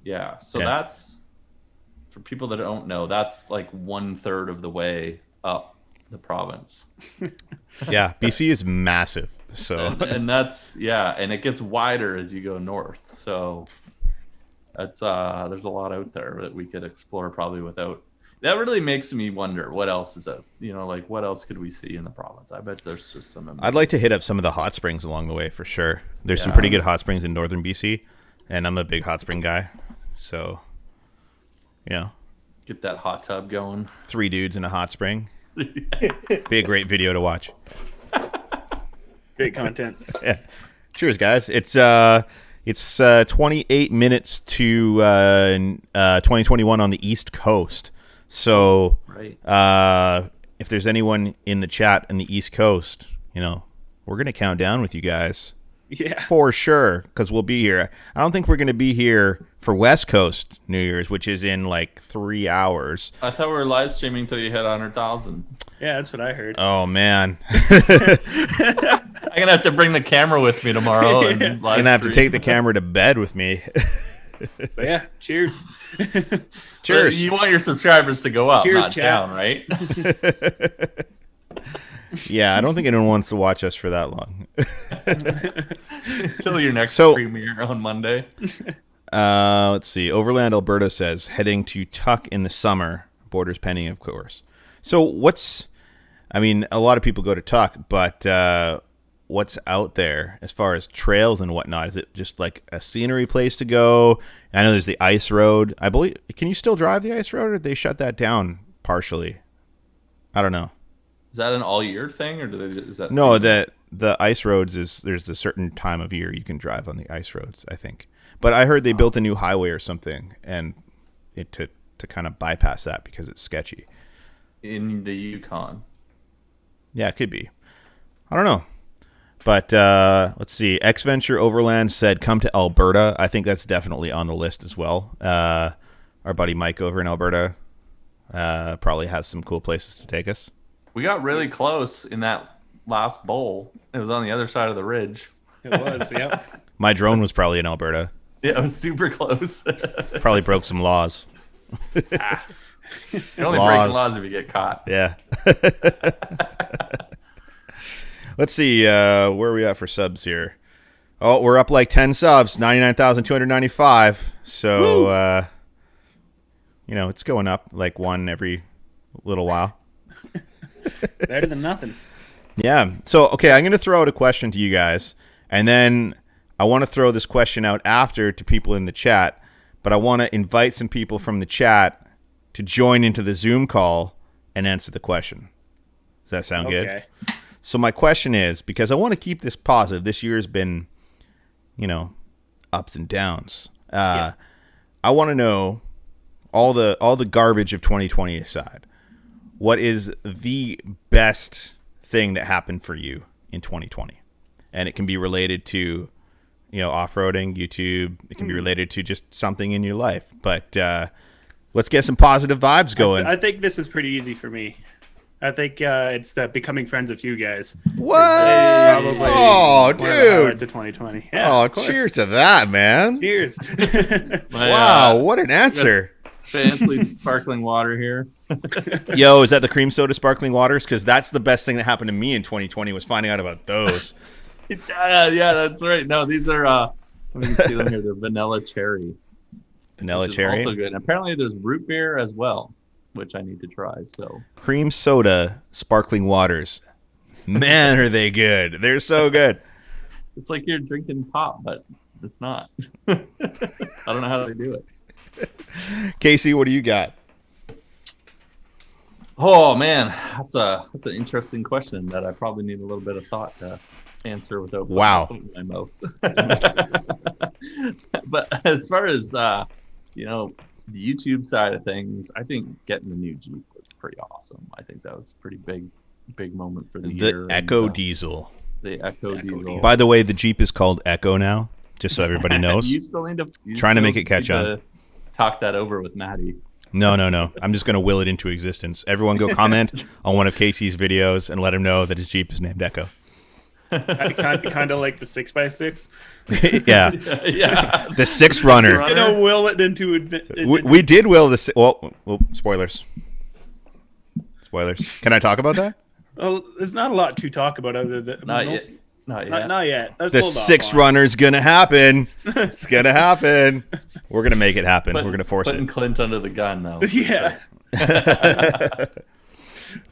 [SPEAKER 10] Yeah, so that's. For people that don't know, that's like 1/3 of the way up the province.
[SPEAKER 1] Yeah, BC is massive. So
[SPEAKER 10] and that's and it gets wider as you go north. So that's there's a lot out there that we could explore probably without. That really makes me wonder what else is out. What else could we see in the province? I bet there's just some. Amazing...
[SPEAKER 1] I'd like to hit up some of the hot springs along the way for sure. There's some pretty good hot springs in northern BC, and I'm a big hot spring guy. So.
[SPEAKER 10] Get that hot tub going.
[SPEAKER 1] 3 dudes in a hot spring. Be a great video to watch.
[SPEAKER 3] Great content.
[SPEAKER 1] Yeah. Cheers, guys. It's 28 minutes to 2021 on the East Coast. So if there's anyone in the chat in the East Coast, we're gonna count down with you guys.
[SPEAKER 3] Yeah,
[SPEAKER 1] for sure, because we'll be here. I don't think we're going to be here for West Coast New Year's, which is in like 3 hours.
[SPEAKER 10] I thought we were live streaming till you hit 100,000.
[SPEAKER 3] Yeah, that's what I heard.
[SPEAKER 1] Oh man,
[SPEAKER 10] I'm gonna have to bring the camera with me tomorrow. And
[SPEAKER 1] I'm gonna have to take the camera to bed with me.
[SPEAKER 3] But yeah, cheers.
[SPEAKER 1] Cheers.
[SPEAKER 10] You want your subscribers to go up,
[SPEAKER 3] cheers,
[SPEAKER 10] not down, right?
[SPEAKER 1] Yeah, I don't think anyone wants to watch us for that long.
[SPEAKER 10] Till your next premiere on Monday.
[SPEAKER 1] Let's see. Overland Alberta says heading to Tuck in the summer. Borders pending, of course. So a lot of people go to Tuck, but what's out there as far as trails and whatnot? Is it just like a scenery place to go? I know there's the ice road. I believe. Can you still drive the ice road, or did they shut that down partially? I don't know.
[SPEAKER 10] Is that an all-year thing, or is that
[SPEAKER 1] no? The ice roads there's a certain time of year you can drive on the ice roads, I think. But I heard they built a new highway or something, and to kind of bypass that because it's sketchy.
[SPEAKER 10] In the Yukon.
[SPEAKER 1] Yeah, it could be. I don't know. But let's see. X-Venture Overland said come to Alberta. I think that's definitely on the list as well. Our buddy Mike over in Alberta probably has some cool places to take us.
[SPEAKER 10] We got really close in that last bowl. It was on the other side of the ridge.
[SPEAKER 3] It was, yeah.
[SPEAKER 1] My drone was probably in Alberta.
[SPEAKER 10] Yeah, it was super close.
[SPEAKER 1] Probably broke some laws.
[SPEAKER 10] You only break laws if you get caught.
[SPEAKER 1] Yeah. Let's see. Where are we at for subs here? Oh, we're up like 10 subs. 99,295. So, it's going up like one every little while.
[SPEAKER 3] Better than nothing.
[SPEAKER 1] Yeah. So, okay, I'm going to throw out a question to you guys, and then I want to throw this question out after to people in the chat, but I want to invite some people from the chat to join into the Zoom call and answer the question. Does that sound good? So my question is, because I want to keep this positive, this year has been, ups and downs. I want to know, all the garbage of 2020 aside, what is the best thing that happened for you in 2020? And it can be related to, off-roading, YouTube. It can be related to just something in your life. But let's get some positive vibes going.
[SPEAKER 3] I think this is pretty easy for me. I think it's becoming friends with you guys.
[SPEAKER 1] What?
[SPEAKER 3] Probably
[SPEAKER 1] oh, dude!
[SPEAKER 3] One of the highlights of 2020. Yeah,
[SPEAKER 1] cheers to that, man!
[SPEAKER 3] Cheers!
[SPEAKER 1] Wow, what an answer!
[SPEAKER 10] Fancy sparkling water here.
[SPEAKER 1] Yo, is that the cream soda sparkling waters? Because that's the best thing that happened to me in 2020 was finding out about those.
[SPEAKER 10] Yeah, that's right. No, these are. Let me see them here. They're vanilla cherry.
[SPEAKER 1] Vanilla cherry.
[SPEAKER 10] Also good. And apparently, there's root beer as well, which I need to try. So
[SPEAKER 1] cream soda sparkling waters, man, are they good? They're so good.
[SPEAKER 10] It's like you're drinking pop, but it's not. I don't know how they do it.
[SPEAKER 1] Casey, what do you got?
[SPEAKER 10] Oh man, that's an interesting question that I probably need a little bit of thought to answer without putting my mouth. But as far as the YouTube side of things, I think getting the new Jeep was pretty awesome. I think that was a pretty big moment for the year.
[SPEAKER 1] The Echo Diesel.
[SPEAKER 10] The Echo Diesel.
[SPEAKER 1] By the way, the Jeep is called Echo now, just so everybody knows.
[SPEAKER 10] You still need to
[SPEAKER 1] trying to make it catch on.
[SPEAKER 10] Talk that over with Maddie.
[SPEAKER 1] No. I'm just going to will it into existence. Everyone go comment on one of Casey's videos and let him know that his Jeep is named Echo.
[SPEAKER 3] Kind of like the 6x6.
[SPEAKER 1] Yeah. The 6 runner.
[SPEAKER 3] Just gonna will it into.
[SPEAKER 1] We did will the. Well, spoilers. Can I talk about that?
[SPEAKER 3] Well, there's not a lot to talk about other than
[SPEAKER 10] not yet.
[SPEAKER 3] Not yet.
[SPEAKER 1] The 6 runner's gonna happen. It's gonna happen. We're gonna make it happen. We're gonna force
[SPEAKER 10] putting Clint under the gun though.
[SPEAKER 3] Yeah.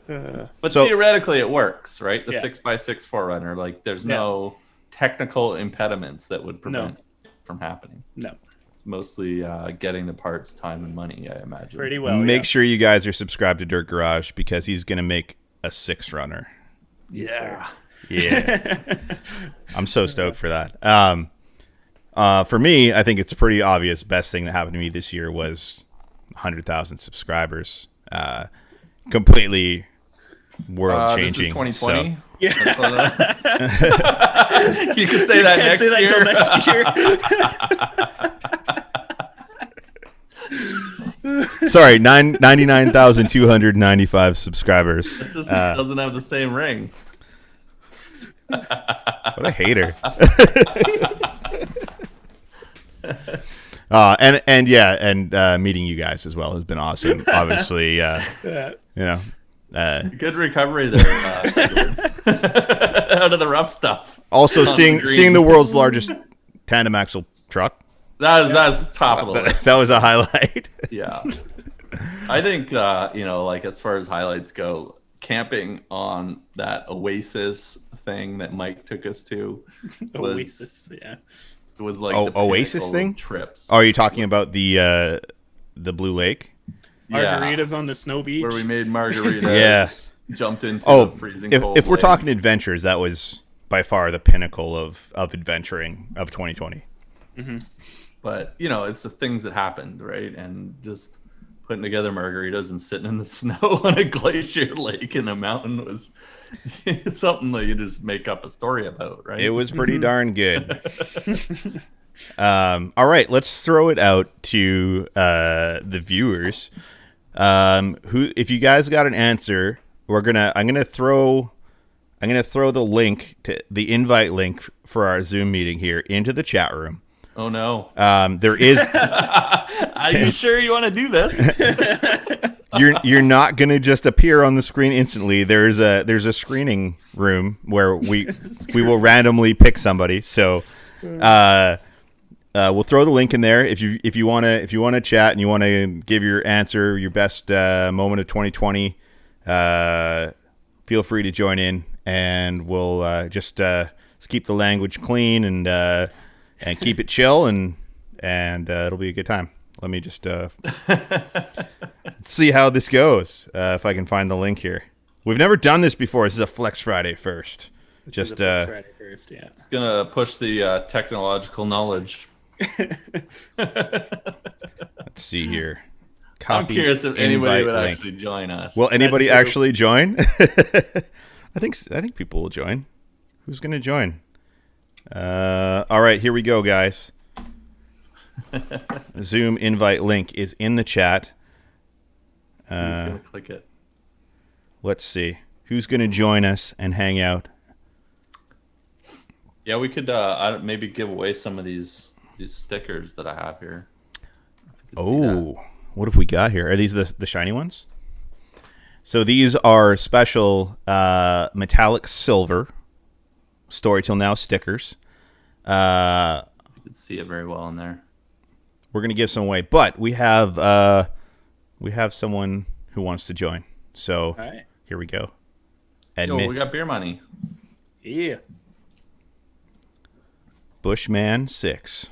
[SPEAKER 10] But theoretically, it works, right? The 6x6 4Runner, like there's no technical impediments that would prevent it from happening.
[SPEAKER 3] No.
[SPEAKER 10] It's mostly getting the parts, time, and money, I imagine.
[SPEAKER 3] Pretty well.
[SPEAKER 1] Make sure you guys are subscribed to Dirt Garage because he's gonna make a 6-runner.
[SPEAKER 10] Yeah.
[SPEAKER 1] Yeah. I'm so stoked for that. For me, I think it's pretty obvious. Best thing that happened to me this year was 100,000 subscribers. Completely world changing.
[SPEAKER 10] This is 2020.
[SPEAKER 1] So.
[SPEAKER 3] Yeah.
[SPEAKER 10] You can say that next year.
[SPEAKER 3] Till next
[SPEAKER 10] year.
[SPEAKER 1] Sorry, 99,295 subscribers.
[SPEAKER 10] It just doesn't have the same ring.
[SPEAKER 1] What a hater. And meeting you guys as well has been awesome. Obviously,
[SPEAKER 10] good recovery there. Out of the rough stuff.
[SPEAKER 1] Also, seeing the world's largest tandem axle truck.
[SPEAKER 10] That's top of the list.
[SPEAKER 1] That was a highlight.
[SPEAKER 10] Yeah, I think like as far as highlights go, camping on that Oasis thing that Mike took us to was like the
[SPEAKER 1] Oasis thing
[SPEAKER 10] trips.
[SPEAKER 1] Oh, are you talking about the Blue Lake?
[SPEAKER 3] Margaritas on the snow beach
[SPEAKER 10] where we made margaritas.
[SPEAKER 1] Yeah,
[SPEAKER 10] jumped into the freezing cold.
[SPEAKER 1] If we're talking adventures, that was by far the pinnacle of adventuring of 2020.
[SPEAKER 3] Mm-hmm.
[SPEAKER 10] But it's the things that happened, right? And just putting together margaritas and sitting in the snow on a glacier lake in a mountain was something that you just make up a story about, right?
[SPEAKER 1] It was pretty darn good. All right, let's throw it out to the viewers. If you guys got an answer, I'm gonna throw the link to the invite link for our Zoom meeting here into the chat room.
[SPEAKER 10] Oh no.
[SPEAKER 1] There is.
[SPEAKER 10] Are you sure you want to do this?
[SPEAKER 1] You're not gonna just appear on the screen instantly. There's a screening room where we will randomly pick somebody. So we'll throw the link in there if you wanna chat and you wanna give your answer, your best moment of 2020. Feel free to join in, and we'll just keep the language clean and and keep it chill, and it'll be a good time. Let me just see how this goes. If I can find the link here. We've never done this before. This is a Flex Friday first.
[SPEAKER 3] Flex Friday first, yeah.
[SPEAKER 10] It's gonna push the technological knowledge.
[SPEAKER 1] Let's see here.
[SPEAKER 10] I'm curious if anybody would
[SPEAKER 1] link.
[SPEAKER 10] actually join us.
[SPEAKER 1] Will anybody actually join? I think people will join. Who's going to join? All right, here we go, guys. Zoom invite link is in the chat.
[SPEAKER 10] I'm just going to click it.
[SPEAKER 1] Let's see. Who's going to join us and hang out?
[SPEAKER 10] Yeah, we could maybe give away some of these stickers that I have here.
[SPEAKER 1] Oh, what have we got here? Are these the shiny ones? So these are special metallic silver Story Till Now stickers.
[SPEAKER 10] You can see it very well in there.
[SPEAKER 1] We're gonna give some away, but we have someone who wants to join. So here we go.
[SPEAKER 10] Yo, we got beer money.
[SPEAKER 3] Yeah.
[SPEAKER 1] Bushman 6.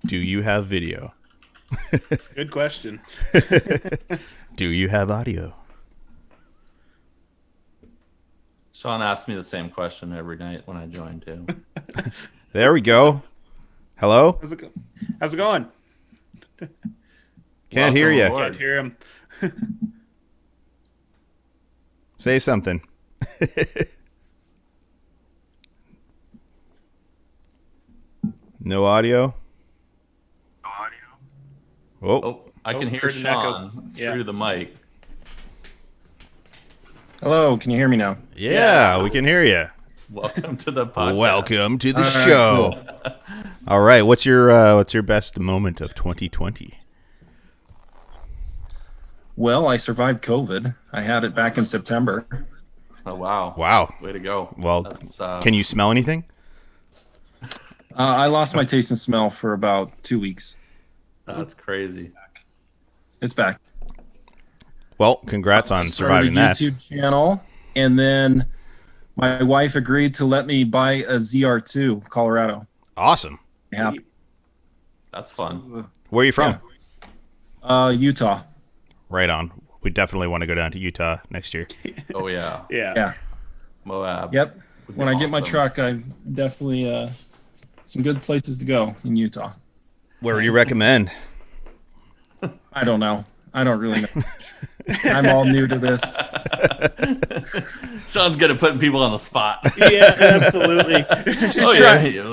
[SPEAKER 1] Do you have video?
[SPEAKER 3] Good question.
[SPEAKER 1] Do you have audio?
[SPEAKER 10] Sean asked me the same question every night when I joined too.
[SPEAKER 1] There we go. Hello?
[SPEAKER 3] How's it going?
[SPEAKER 1] Can't hear you.
[SPEAKER 3] Can't hear him.
[SPEAKER 1] Say something. No audio?
[SPEAKER 10] Oh, I can hear Sean through the mic.
[SPEAKER 12] Hello, can you hear me now?
[SPEAKER 1] Yeah, we can hear you.
[SPEAKER 10] Welcome to the podcast.
[SPEAKER 1] Welcome to the show. Cool. All right, what's your best moment of 2020?
[SPEAKER 12] Well, I survived COVID. I had it back in September.
[SPEAKER 10] Oh wow!
[SPEAKER 1] Wow,
[SPEAKER 10] way to go.
[SPEAKER 1] Well, can you smell anything?
[SPEAKER 12] I lost my taste and smell for about 2 weeks.
[SPEAKER 10] That's crazy.
[SPEAKER 12] It's back.
[SPEAKER 1] Well, congrats on surviving that.
[SPEAKER 12] YouTube channel, and then my wife agreed to let me buy a ZR2 Colorado.
[SPEAKER 1] Awesome.
[SPEAKER 12] Yeah.
[SPEAKER 10] That's fun.
[SPEAKER 1] Where are you from?
[SPEAKER 12] Yeah. Utah.
[SPEAKER 1] Right on. We definitely want to go down to Utah next year.
[SPEAKER 10] Oh yeah.
[SPEAKER 12] Yeah.
[SPEAKER 10] Moab.
[SPEAKER 12] Yep. When I get my truck, I definitely some good places to go in Utah.
[SPEAKER 1] Where would you recommend?
[SPEAKER 12] I don't know. I don't really know. I'm all new to this.
[SPEAKER 10] Sean's good at putting people on the spot.
[SPEAKER 3] Yeah, absolutely.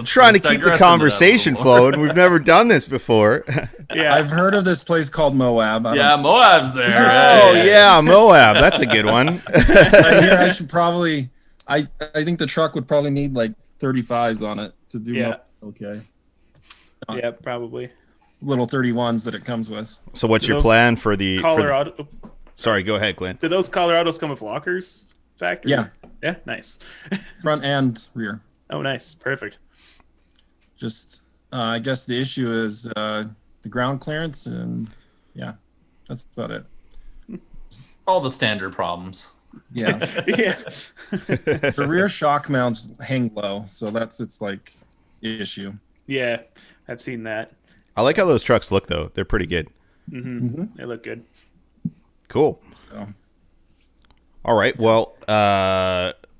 [SPEAKER 1] Trying to keep the conversation flowing. We've never done this before.
[SPEAKER 3] Yeah,
[SPEAKER 12] I've heard of this place called Moab.
[SPEAKER 10] Moab's there.
[SPEAKER 1] Oh yeah, Moab. That's a good one.
[SPEAKER 12] I hear I should probably. I think the truck would probably need like 35s on it to do.
[SPEAKER 3] Yeah.
[SPEAKER 12] Okay.
[SPEAKER 3] Yeah, probably.
[SPEAKER 12] Little 31s that it comes with.
[SPEAKER 1] So what's your plan for the
[SPEAKER 3] Colorado?
[SPEAKER 1] Sorry, go ahead, Glenn.
[SPEAKER 3] Do those Colorados come with lockers? Factory?
[SPEAKER 12] Yeah.
[SPEAKER 3] Yeah, nice.
[SPEAKER 12] Front and rear.
[SPEAKER 3] Oh, nice. Perfect.
[SPEAKER 12] Just, I guess the issue is the ground clearance, and yeah, that's about it.
[SPEAKER 10] All the standard problems.
[SPEAKER 12] Yeah.
[SPEAKER 3] Yeah.
[SPEAKER 12] The rear shock mounts hang low, so it's like issue.
[SPEAKER 3] Yeah, I've seen that.
[SPEAKER 1] I like how those trucks look, though. They're pretty good.
[SPEAKER 3] Mm-hmm. They look good.
[SPEAKER 1] Cool.
[SPEAKER 12] So.
[SPEAKER 1] All right. Well,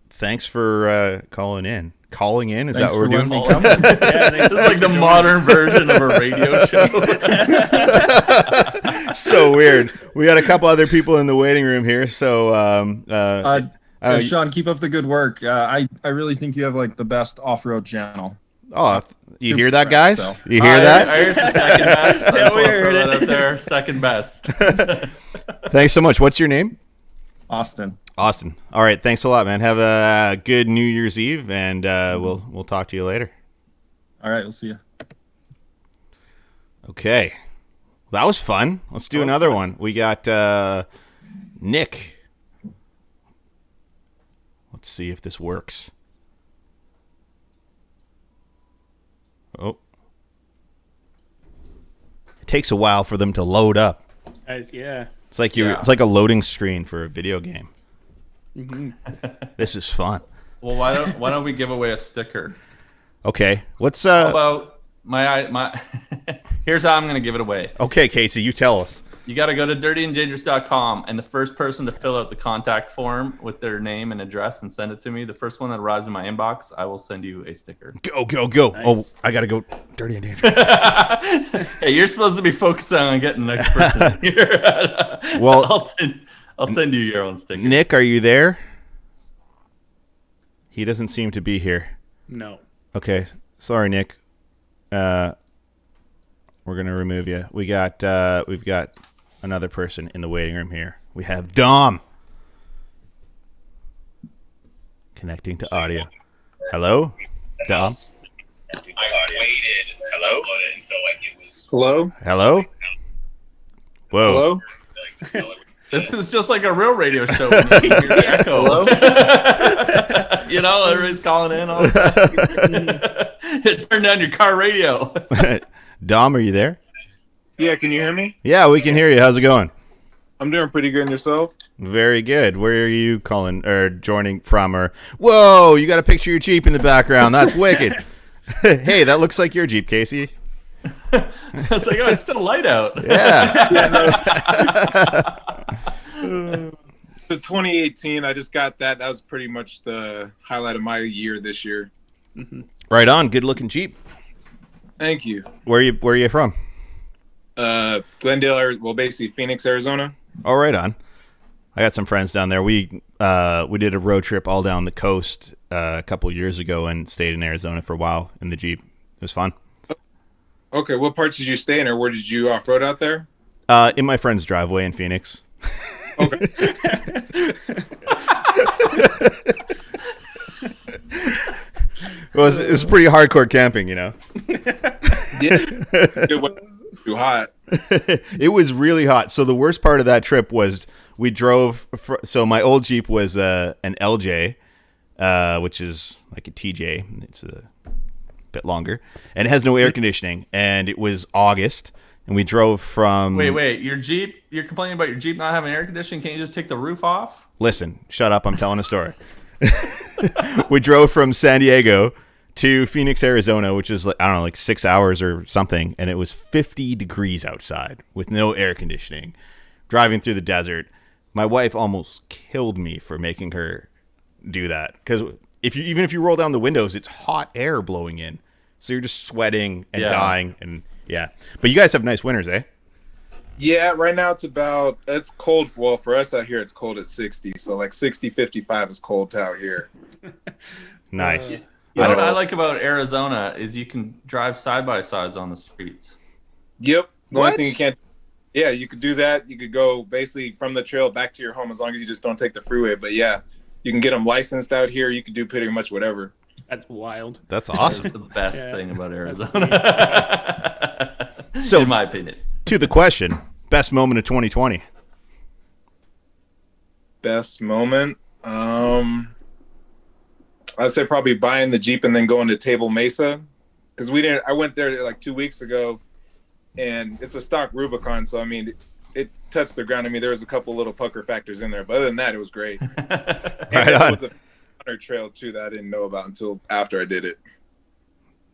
[SPEAKER 1] thanks for calling in. Calling in? Is that what we're doing?
[SPEAKER 10] Yeah, this is like the modern version of a radio show.
[SPEAKER 1] So weird. We got a couple other people in the waiting room here. So,
[SPEAKER 12] Sean, keep up the good work. I really think you have like the best off-road channel.
[SPEAKER 1] Oh, you hear that, guys?
[SPEAKER 12] So.
[SPEAKER 1] You hear that?
[SPEAKER 10] I heard the second best. I just want to throw that out there. Second best.
[SPEAKER 1] Thanks so much. What's your name?
[SPEAKER 12] Austin.
[SPEAKER 1] Austin. All right. Thanks a lot, man. Have a good New Year's Eve, and we'll talk to you later.
[SPEAKER 12] All right. We'll see you.
[SPEAKER 1] Okay. That was fun. Let's do another one. We got Nick. Let's see if this works. Oh. It takes a while for them to load up.
[SPEAKER 3] Yeah.
[SPEAKER 1] It's like it's like a loading screen for a video game.
[SPEAKER 3] Mm-hmm.
[SPEAKER 1] This is fun.
[SPEAKER 10] Well, why don't we give away a sticker?
[SPEAKER 1] Okay. What's
[SPEAKER 10] How about my here's how I'm gonna give it away.
[SPEAKER 1] Okay, Casey, you tell us.
[SPEAKER 10] You got to go to dirtyanddangerous.com, and the first person to fill out the contact form with their name and address and send it to me, the first one that arrives in my inbox, I will send you a sticker.
[SPEAKER 1] Go.
[SPEAKER 10] Nice.
[SPEAKER 1] Oh, I got to go dirty and dangerous.
[SPEAKER 10] Hey, you're supposed to be focusing on getting the next person here.
[SPEAKER 1] Well,
[SPEAKER 10] I'll send you your own sticker.
[SPEAKER 1] Nick, are you there? He doesn't seem to be here.
[SPEAKER 3] No.
[SPEAKER 1] Okay. Sorry, Nick. We're going to remove you. We've got another person in the waiting room here. We have Dom. Connecting to audio. Hello? Dom?
[SPEAKER 13] I waited. Hello?
[SPEAKER 7] Hello?
[SPEAKER 1] Hello? Whoa.
[SPEAKER 7] Hello?
[SPEAKER 10] This is just like a real radio show. When you hear the echo. You know, everybody's calling in all the time. Turn down your car radio.
[SPEAKER 1] Dom, are you there?
[SPEAKER 14] Yeah, can you hear me?
[SPEAKER 1] Yeah, we can hear you. How's it going?
[SPEAKER 14] I'm doing pretty good, and yourself?
[SPEAKER 1] Very good. Where are you calling or joining from? Or whoa, you got a picture of your Jeep in the background. That's wicked. Hey, that looks like your Jeep, Casey.
[SPEAKER 10] I was like, oh, it's still light out.
[SPEAKER 1] Yeah.
[SPEAKER 14] The 2018, I just got that. That was pretty much the highlight of my year this year.
[SPEAKER 1] Right on. Good looking Jeep.
[SPEAKER 14] Thank you.
[SPEAKER 1] Where are you from?
[SPEAKER 14] Glendale, well, basically Phoenix, Arizona.
[SPEAKER 1] Oh, right on. I got some friends down there. We did a road trip all down the coast a couple years ago and stayed in Arizona for a while in the Jeep. It was fun.
[SPEAKER 14] Okay, what parts did you stay in, or where did you off-road out there?
[SPEAKER 1] In my friend's driveway in Phoenix.
[SPEAKER 14] Okay.
[SPEAKER 1] Well, it was pretty hardcore camping, you know.
[SPEAKER 14] Yeah. It wasn't too hot.
[SPEAKER 1] It was really hot. So the worst part of that trip was we drove. So my old Jeep was an LJ, which is like a TJ. It's a bit longer, and it has no air conditioning. And it was August, and we drove from.
[SPEAKER 10] Wait, your Jeep? You're complaining about your Jeep not having air conditioning? Can't you just take the roof off?
[SPEAKER 1] Listen, shut up. I'm telling a story. We drove from San Diego to Phoenix, Arizona, which is, I don't know, like 6 hours or something. And it was 50 degrees outside with no air conditioning, driving through the desert. My wife almost killed me for making her do that. Because even if you roll down the windows, it's hot air blowing in. So you're just sweating and dying. And yeah. But you guys have nice winters, eh?
[SPEAKER 14] Yeah, right now it's cold. Well, for us out here, it's cold at 60. So like 60, 55 is cold out here.
[SPEAKER 1] Nice.
[SPEAKER 10] What I like about Arizona is you can drive side-by-sides on the streets.
[SPEAKER 14] Yep. The only thing you can't... Yeah, you could do that. You could go basically from the trail back to your home as long as you just don't take the freeway. But yeah, you can get them licensed out here. You can do pretty much whatever.
[SPEAKER 3] That's wild.
[SPEAKER 1] That's awesome.
[SPEAKER 10] That's the best thing about Arizona.
[SPEAKER 1] So,
[SPEAKER 10] in my opinion.
[SPEAKER 1] To the question, best moment of 2020.
[SPEAKER 14] Best moment? I'd say probably buying the Jeep and then going to Table Mesa, because I went there like 2 weeks ago, and it's a stock Rubicon, so I mean it touched the ground. I mean there was a couple little pucker factors in there, but other than that it was great.
[SPEAKER 1] Right on.
[SPEAKER 14] It was a hunter trail too that I didn't know about until after I did it.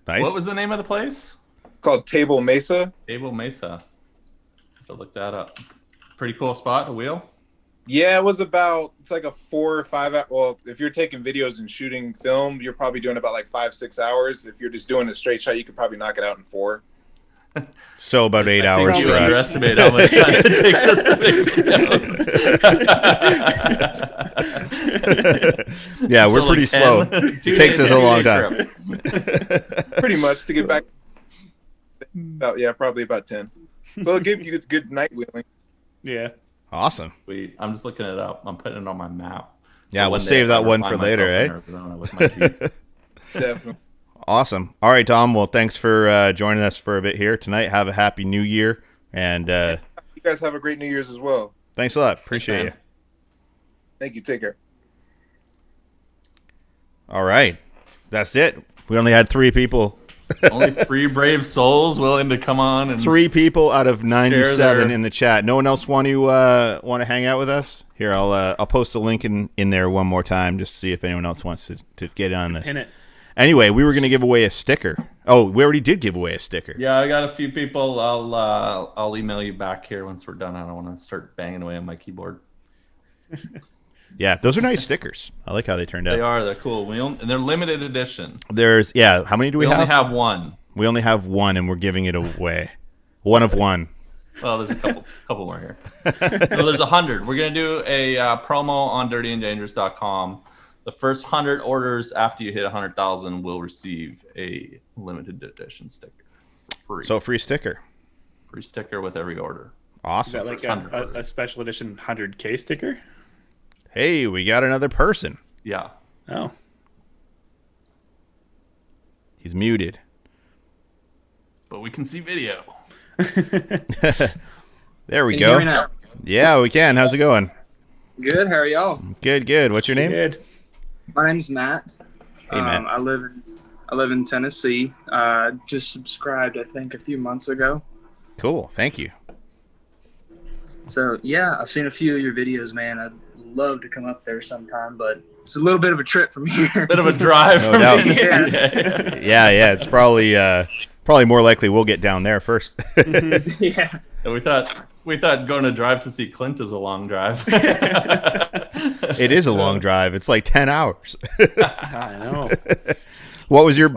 [SPEAKER 1] Nice.
[SPEAKER 10] What was the name of the place?
[SPEAKER 14] Called Table Mesa.
[SPEAKER 10] Table Mesa. I have to look that up. Pretty cool spot, a wheel.
[SPEAKER 14] Yeah, it's like a 4 or 5 hour. Well, if you're taking videos and shooting film, you're probably doing about like 5-6 hours. If you're just doing a straight shot, you could probably knock it out in 4.
[SPEAKER 1] So about 8 hours
[SPEAKER 10] you
[SPEAKER 1] for us.
[SPEAKER 10] Underestimate how much time it takes us to make videos.
[SPEAKER 1] Yeah, we're pretty slow. It takes us a long time.
[SPEAKER 14] Pretty much to get back. Probably about 10. So it'll give you good night wheeling.
[SPEAKER 3] Yeah.
[SPEAKER 1] Awesome.
[SPEAKER 10] Sweet. I'm just looking it up. I'm putting it on my map.
[SPEAKER 1] Yeah, we'll save that one for later, eh?
[SPEAKER 14] Definitely.
[SPEAKER 1] Awesome. All right, Tom. Well, thanks for joining us for a bit here tonight. Have a happy New Year, and
[SPEAKER 14] you guys have a great New Year's as well.
[SPEAKER 1] Thanks a lot. Appreciate you.
[SPEAKER 14] Thank you. Take care.
[SPEAKER 1] All right, that's it. We only had 3 people
[SPEAKER 10] Only 3 brave souls willing to come on. And
[SPEAKER 1] 3 people out of 97
[SPEAKER 10] their...
[SPEAKER 1] in the chat. No one else want to hang out with us? Here, I'll post a link in there one more time just to see if anyone else wants to get on this.
[SPEAKER 3] Pin it.
[SPEAKER 1] Anyway, we were going to give away a sticker. Oh, we already did give away a sticker.
[SPEAKER 10] Yeah, I got a few people. I'll email you back here once we're done. I don't want to start banging away on my keyboard.
[SPEAKER 1] Yeah, those are nice stickers. I like how they turned out.
[SPEAKER 10] They are. They're cool. And they're limited edition.
[SPEAKER 1] How many do we have?
[SPEAKER 10] We only have 1.
[SPEAKER 1] We only have 1, and we're giving it away. 1 of 1.
[SPEAKER 10] Well, there's a couple more here. So there's 100. We're going to do a promo on dirtyanddangerous.com. The first 100 orders after you hit 100,000 will receive a limited edition sticker for free.
[SPEAKER 1] So a free sticker.
[SPEAKER 10] Free sticker with every order.
[SPEAKER 1] Awesome.
[SPEAKER 3] Is that like a special edition 100K sticker?
[SPEAKER 1] Hey, we got another person.
[SPEAKER 10] Yeah.
[SPEAKER 3] Oh.
[SPEAKER 1] He's muted.
[SPEAKER 10] But we can see video.
[SPEAKER 1] There we
[SPEAKER 15] Can
[SPEAKER 1] go.
[SPEAKER 15] you hear me now?
[SPEAKER 1] Yeah, we can. How's it going?
[SPEAKER 15] Good. How are y'all?
[SPEAKER 1] Good. What's your name?
[SPEAKER 3] Good.
[SPEAKER 15] My name's Matt.
[SPEAKER 1] Hey, Matt.
[SPEAKER 15] I live in Tennessee. Just subscribed, I think, a few months ago.
[SPEAKER 1] Cool. Thank you.
[SPEAKER 15] So yeah, I've seen a few of your videos, man. I'd love to come up there sometime, but it's a little bit of a trip from here.
[SPEAKER 10] Bit of a drive.
[SPEAKER 1] No doubt.
[SPEAKER 15] Yeah.
[SPEAKER 1] It's probably more likely we'll get down there first.
[SPEAKER 15] Yeah.
[SPEAKER 10] And we thought going to drive to see Clint is a long drive.
[SPEAKER 1] It is a long drive. It's like 10 hours.
[SPEAKER 3] I know.
[SPEAKER 1] What was your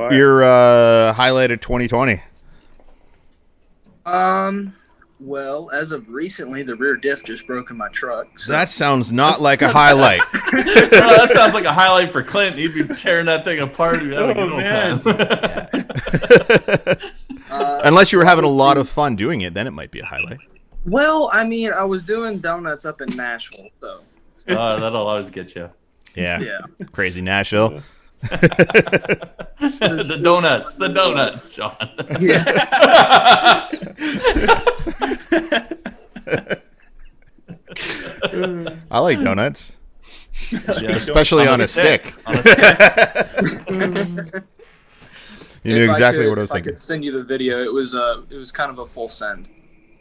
[SPEAKER 1] highlight of 2020?
[SPEAKER 15] Well, as of recently, the rear diff just broke in my truck. So.
[SPEAKER 1] That sounds not like a highlight.
[SPEAKER 10] No, that sounds like a highlight for Clint. He'd be tearing that thing apart. He'd have a good old time.
[SPEAKER 1] Unless you were having a lot of fun doing it, then it might be a highlight.
[SPEAKER 15] Well, I mean, I was doing donuts up in Nashville, so.
[SPEAKER 10] That'll always get you.
[SPEAKER 1] Yeah. Crazy Nashville.
[SPEAKER 10] The donuts, Sean.
[SPEAKER 15] Yeah.
[SPEAKER 1] I like donuts, especially on a stick. You knew exactly what I was
[SPEAKER 15] thinking. I could send you the video. It was kind of a full send.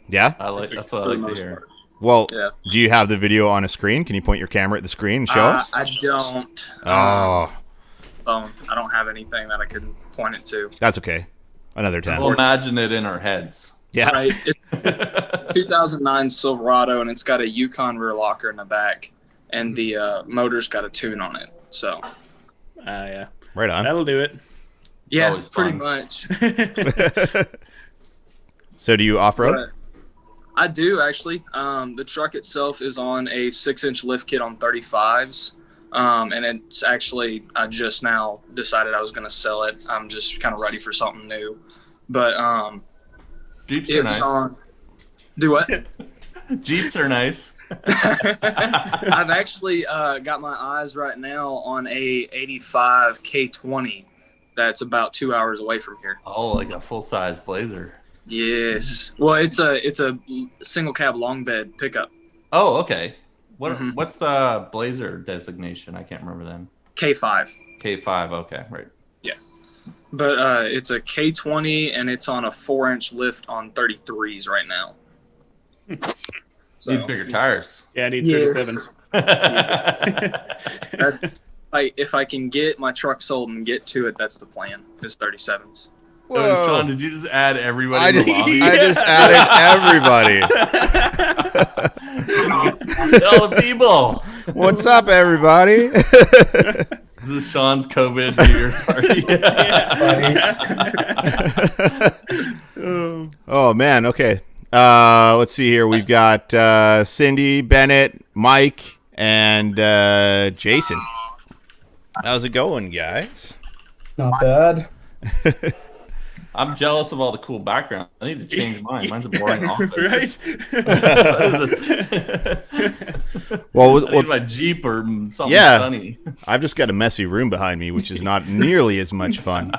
[SPEAKER 1] Yeah,
[SPEAKER 10] that's what I like to hear.
[SPEAKER 15] Part.
[SPEAKER 1] Well,
[SPEAKER 15] yeah.
[SPEAKER 1] Do you have the video on a screen? Can you point your camera at the screen and show us?
[SPEAKER 15] I don't.
[SPEAKER 1] Oh.
[SPEAKER 15] I don't have anything that I can point it to.
[SPEAKER 1] That's okay. Another time.
[SPEAKER 10] We'll imagine it in our heads.
[SPEAKER 1] Yeah.
[SPEAKER 15] Right. It's 2009 Silverado, and it's got a Yukon rear locker in the back, and the motor's got a tune on it. So.
[SPEAKER 3] Yeah.
[SPEAKER 1] Right on.
[SPEAKER 3] That'll do it.
[SPEAKER 15] Yeah, pretty much.
[SPEAKER 1] So do you off-road?
[SPEAKER 15] I do, actually. The truck itself is on a 6-inch lift kit on 35s. And it's actually, I just now decided I was going to sell it. I'm just kind of ready for something new. But
[SPEAKER 10] Jeeps are nice.
[SPEAKER 15] Do what?
[SPEAKER 10] Jeeps are nice.
[SPEAKER 15] I've actually got my eyes right now on a 85 K20 that's about 2 hours away from here.
[SPEAKER 10] Oh, like a full-size Blazer.
[SPEAKER 15] Yes. Well, it's a single cab long bed pickup.
[SPEAKER 10] Oh, okay. What's the Blazer designation? I can't remember then.
[SPEAKER 15] K5.
[SPEAKER 10] K5. Okay, right.
[SPEAKER 15] Yeah. But it's a K20 and it's on a 4-inch lift on 33s right now.
[SPEAKER 10] Needs bigger tires.
[SPEAKER 3] Yeah, it needs 37s.
[SPEAKER 15] If I can get my truck sold and get to it, that's the plan. Is 37s.
[SPEAKER 10] Whoa. Sean, did you just add everybody?
[SPEAKER 1] I just added everybody.
[SPEAKER 10] All the people.
[SPEAKER 1] What's up, everybody?
[SPEAKER 10] This is Sean's COVID New Year's party.
[SPEAKER 1] Oh man. Okay. Let's see here. We've got Cindy, Bennett, Mike, and Jason. How's it going, guys?
[SPEAKER 6] Not bad.
[SPEAKER 10] I'm jealous of all the cool background. I need to change mine. Mine's a boring office.
[SPEAKER 3] Right?
[SPEAKER 1] Well,
[SPEAKER 10] I need my Jeep or something sunny.
[SPEAKER 1] I've just got a messy room behind me, which is not nearly as much fun.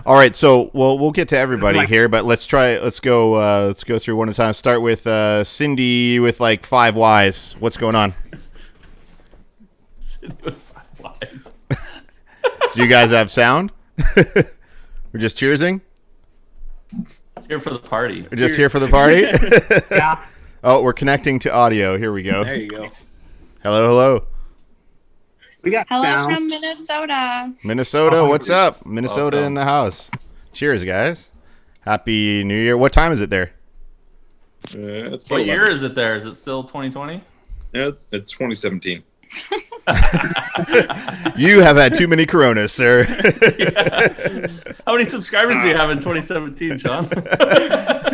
[SPEAKER 1] All right, so we'll get to everybody here, but let's go through one at a time. Start with Cindy with like 5 Ys. What's going on?
[SPEAKER 10] Cindy with 5 Ys.
[SPEAKER 1] Do you guys have sound? We're just cheersing?
[SPEAKER 10] Here for the party.
[SPEAKER 1] We're just here for the party?
[SPEAKER 3] Yeah.
[SPEAKER 1] Oh, we're connecting to audio. Here we go.
[SPEAKER 3] There you go.
[SPEAKER 1] Hello, hello.
[SPEAKER 3] We got
[SPEAKER 16] Hello
[SPEAKER 3] sound.
[SPEAKER 16] from Minnesota.
[SPEAKER 1] Minnesota, what's up? Minnesota in the house. Cheers, guys. Happy New Year. What time is it there?
[SPEAKER 10] What year is it there? Is it still 2020?
[SPEAKER 17] Yeah, it's 2017.
[SPEAKER 1] You have had too many Coronas, sir.
[SPEAKER 10] Yeah. How many subscribers do you have in 2017, Sean?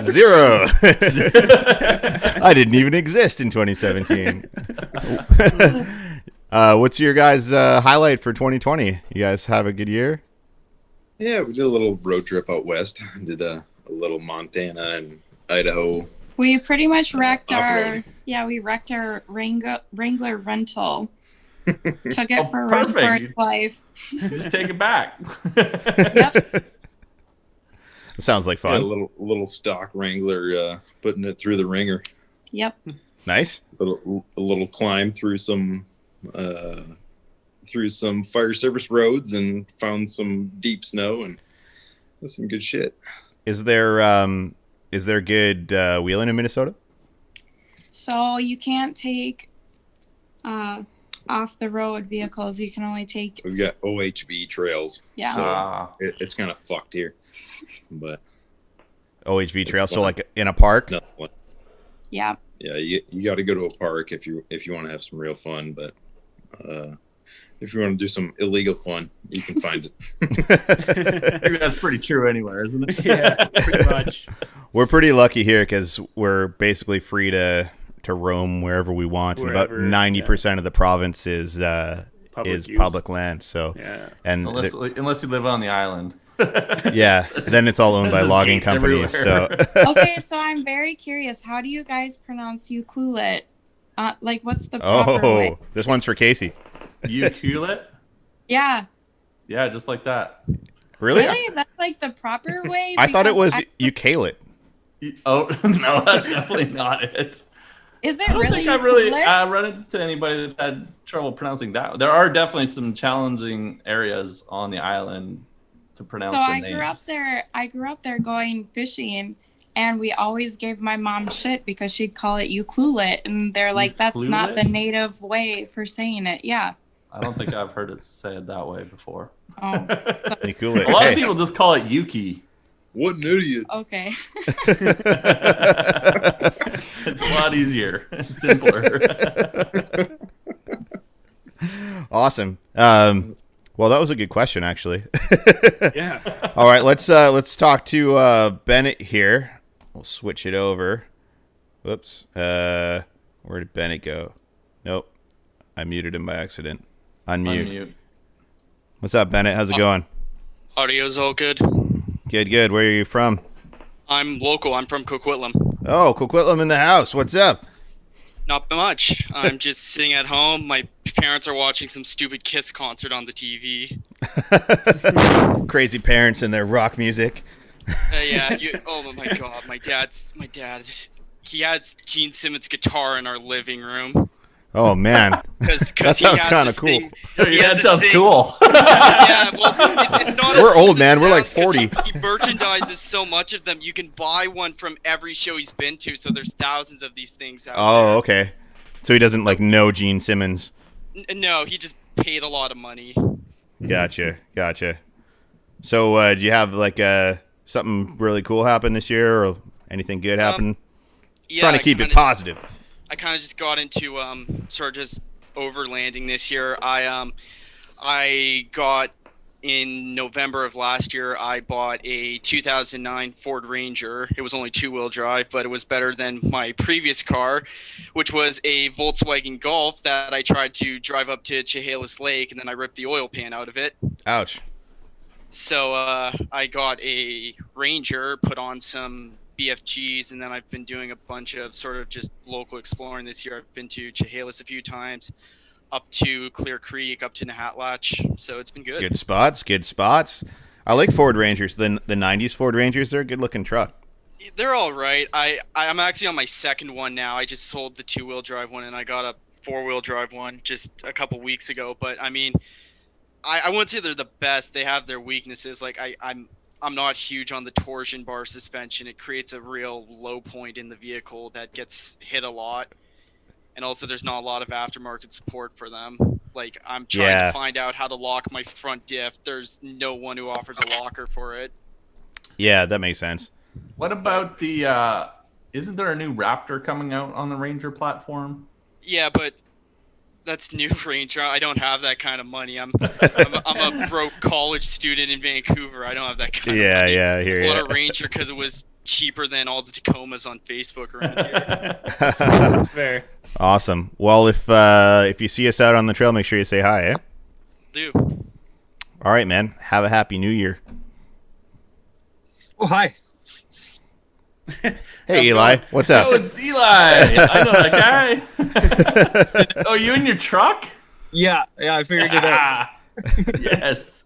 [SPEAKER 1] 0. I didn't even exist in 2017. What's your guys' highlight for 2020? You guys have a good year?
[SPEAKER 17] Yeah, we did a little road trip out west. Did a little Montana and Idaho.
[SPEAKER 16] We pretty much wrecked
[SPEAKER 17] off-road.
[SPEAKER 16] we wrecked our Wrangler rental. Took it for a run for
[SPEAKER 10] perfect.
[SPEAKER 16] its life.
[SPEAKER 10] Just take it back.
[SPEAKER 16] Yep.
[SPEAKER 1] Sounds like fun.
[SPEAKER 17] Yeah, a little stock Wrangler, putting it through the ringer.
[SPEAKER 16] Yep.
[SPEAKER 1] Nice.
[SPEAKER 17] A little climb through some fire service roads and found some deep snow and that's some good shit.
[SPEAKER 1] Is there good wheeling in Minnesota?
[SPEAKER 16] So you can't take off the road vehicles. You can only take.
[SPEAKER 17] We've got OHV trails.
[SPEAKER 16] Yeah.
[SPEAKER 17] So it's kind of fucked here, but
[SPEAKER 1] OHV trail, so
[SPEAKER 17] fun.
[SPEAKER 1] like in a park.
[SPEAKER 17] No,
[SPEAKER 16] Yeah.
[SPEAKER 17] yeah, you got to go to a park if you want to have some real fun, but if you want to do some illegal fun, you can find it.
[SPEAKER 10] I think that's pretty true anywhere, isn't it?
[SPEAKER 3] Yeah, pretty much.
[SPEAKER 1] We're pretty lucky here because we're basically free to roam wherever we want.
[SPEAKER 3] Wherever,
[SPEAKER 1] and about 90% of the province is
[SPEAKER 3] use.
[SPEAKER 1] public land. So
[SPEAKER 3] Yeah.
[SPEAKER 1] and
[SPEAKER 10] Unless you live on the island.
[SPEAKER 1] yeah, then it's all owned by
[SPEAKER 10] There's
[SPEAKER 1] logging
[SPEAKER 10] gates
[SPEAKER 1] companies.
[SPEAKER 10] everywhere.
[SPEAKER 1] So
[SPEAKER 16] Okay, so I'm very curious. How do you guys pronounce Ucluelet? Like, what's the proper way?
[SPEAKER 1] This one's for Casey.
[SPEAKER 10] Ucluelet?
[SPEAKER 16] Yeah.
[SPEAKER 10] Yeah, just like that.
[SPEAKER 1] Really?
[SPEAKER 16] Really? That's like the proper way?
[SPEAKER 1] I thought it
[SPEAKER 16] Because
[SPEAKER 1] was Ucluelet.
[SPEAKER 10] Oh no, that's definitely not it.
[SPEAKER 16] Is it
[SPEAKER 10] I don't
[SPEAKER 16] really?
[SPEAKER 10] think I've really
[SPEAKER 16] Ucluelet?
[SPEAKER 10] run into anybody that's had trouble pronouncing that. There are definitely some challenging areas on the island to pronounce
[SPEAKER 16] So
[SPEAKER 10] the
[SPEAKER 16] I
[SPEAKER 10] names.
[SPEAKER 16] grew up there going fishing, and we always gave my mom shit because she'd call it Ucluelet, and they're like, that's not the
[SPEAKER 10] Ucluelet?
[SPEAKER 16] native way for saying it. Yeah.
[SPEAKER 10] I don't think I've heard it said that way before.
[SPEAKER 16] Oh.
[SPEAKER 1] Ucluelet.
[SPEAKER 10] A lot
[SPEAKER 1] Hey.
[SPEAKER 10] of people just call it Yuki.
[SPEAKER 17] What an idiot!
[SPEAKER 16] Okay.
[SPEAKER 10] It's a lot easier and simpler.
[SPEAKER 1] Awesome. Well, that was a good question, actually.
[SPEAKER 3] Yeah.
[SPEAKER 1] All right, let's talk to Bennett here. We'll switch it over. Whoops. Where did Bennett go? Nope. I muted him by accident. Unmute. What's up, Bennett? How's it going?
[SPEAKER 18] Audio's all good.
[SPEAKER 1] Good. Where are you from?
[SPEAKER 18] I'm local. I'm from Coquitlam.
[SPEAKER 1] Oh, Coquitlam in the house. What's up?
[SPEAKER 18] Not much. I'm just sitting at home. My parents are watching some stupid Kiss concert on the TV.
[SPEAKER 1] Crazy parents and their rock music.
[SPEAKER 18] Yeah. Oh my God. My dad. He has Gene Simmons' guitar in our living room.
[SPEAKER 1] Oh man, that sounds kind of cool.
[SPEAKER 10] That sounds cool.
[SPEAKER 18] Yeah, well, it's not.
[SPEAKER 1] We're old, man. We're like 40.
[SPEAKER 18] He merchandises so much of them. You can buy one from every show he's been to. So there's thousands of these things out
[SPEAKER 1] Oh, okay. So he doesn't like know Gene Simmons.
[SPEAKER 18] there. No, he just paid a lot of money.
[SPEAKER 1] Gotcha. So do you have like something really cool happen this year, or anything good happen?
[SPEAKER 18] Yeah,
[SPEAKER 1] Trying to keep it positive.
[SPEAKER 18] I kind of just got into sort of just overlanding this year. I got in November of last year. I bought a 2009 Ford Ranger. It was only 2-wheel drive, but it was better than my previous car, which was a Volkswagen Golf that I tried to drive up to Chehalis Lake, and then I ripped the oil pan out of it.
[SPEAKER 1] Ouch.
[SPEAKER 18] So I got a Ranger, put on some BFGs, and then I've been doing a bunch of sort of just local exploring this year. I've been to Chehalis a few times, up to Clear Creek, up to Nahatlatch, so it's been good.
[SPEAKER 1] Good spots. I like Ford Rangers. The 90s Ford Rangers, they're a good looking truck.
[SPEAKER 18] They're all right. I'm actually on my second one now. I just sold the 2-wheel drive one, and I got a 4-wheel drive one just a couple weeks ago. But I mean, I wouldn't say they're the best. They have their weaknesses. Like I'm I'm not huge on the torsion bar suspension. It creates a real low point in the vehicle that gets hit a lot. And also there's not a lot of aftermarket support for them. Like, I'm trying to find out how to lock my front diff. There's no one who offers a locker for it.
[SPEAKER 1] Yeah, that makes sense.
[SPEAKER 10] What about the, isn't there a new Raptor coming out on the Ranger platform?
[SPEAKER 18] Yeah, but that's new Ranger. I don't have that kind of money. I'm a broke college student in Vancouver. I don't have that kind of money.
[SPEAKER 1] Yeah, I hear you.
[SPEAKER 18] I bought a Ranger because it was cheaper than all the Tacomas on Facebook around here.
[SPEAKER 3] That's fair.
[SPEAKER 1] Awesome. Well, if you see us out on the trail, make sure you say hi, eh?
[SPEAKER 18] Do.
[SPEAKER 1] All right, man. Have a happy New Year.
[SPEAKER 19] Oh, hi.
[SPEAKER 1] Hey, Eli. What's up?
[SPEAKER 10] Oh, it's Eli. I know that guy. Oh, you in your truck?
[SPEAKER 19] Yeah, I figured it out.
[SPEAKER 10] Yes.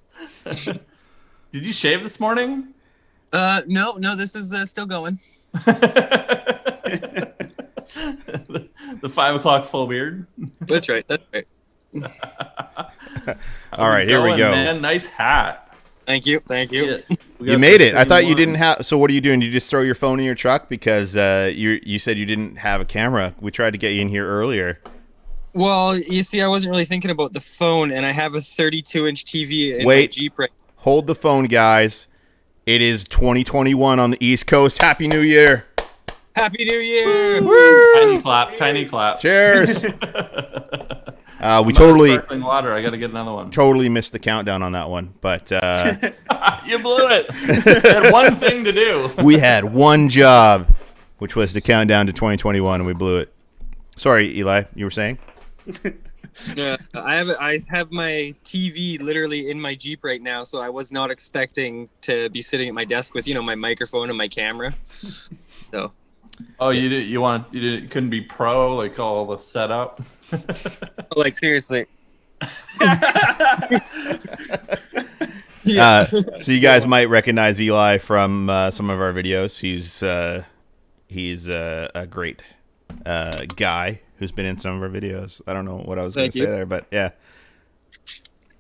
[SPEAKER 10] Did you shave this morning?
[SPEAKER 19] No, this is still going.
[SPEAKER 10] The 5 o'clock full beard.
[SPEAKER 19] That's right.
[SPEAKER 1] All right, here we go.
[SPEAKER 10] Man, nice hat.
[SPEAKER 19] Thank you.
[SPEAKER 1] You made it. I thought you didn't have. So what are you doing? You just throw your phone in your truck because you said you didn't have a camera. We tried to get you in here earlier.
[SPEAKER 19] Well, you see, I wasn't really thinking about the phone, and I have a 32-inch TV in my Jeep right.
[SPEAKER 1] Hold the phone, guys. It is 2021 on the East Coast. Happy New Year.
[SPEAKER 19] Happy New Year.
[SPEAKER 10] Tiny clap. Tiny clap.
[SPEAKER 1] Cheers. We
[SPEAKER 10] sparkling water. I got to get another one.
[SPEAKER 1] Totally missed the countdown on that one, but
[SPEAKER 10] you blew it. You had one thing to do.
[SPEAKER 1] We had one job, which was to count down to 2021, and we blew it. Sorry, Eli, you were saying?
[SPEAKER 19] I have my TV literally in my Jeep right now, so I was not expecting to be sitting at my desk with my microphone and my camera. So.
[SPEAKER 10] Oh, you couldn't be pro, like all the setup.
[SPEAKER 19] Like, seriously.
[SPEAKER 1] So you guys might recognize Eli from some of our videos. He's a great guy who's been in some of our videos. I don't know what I was going to say there, but yeah.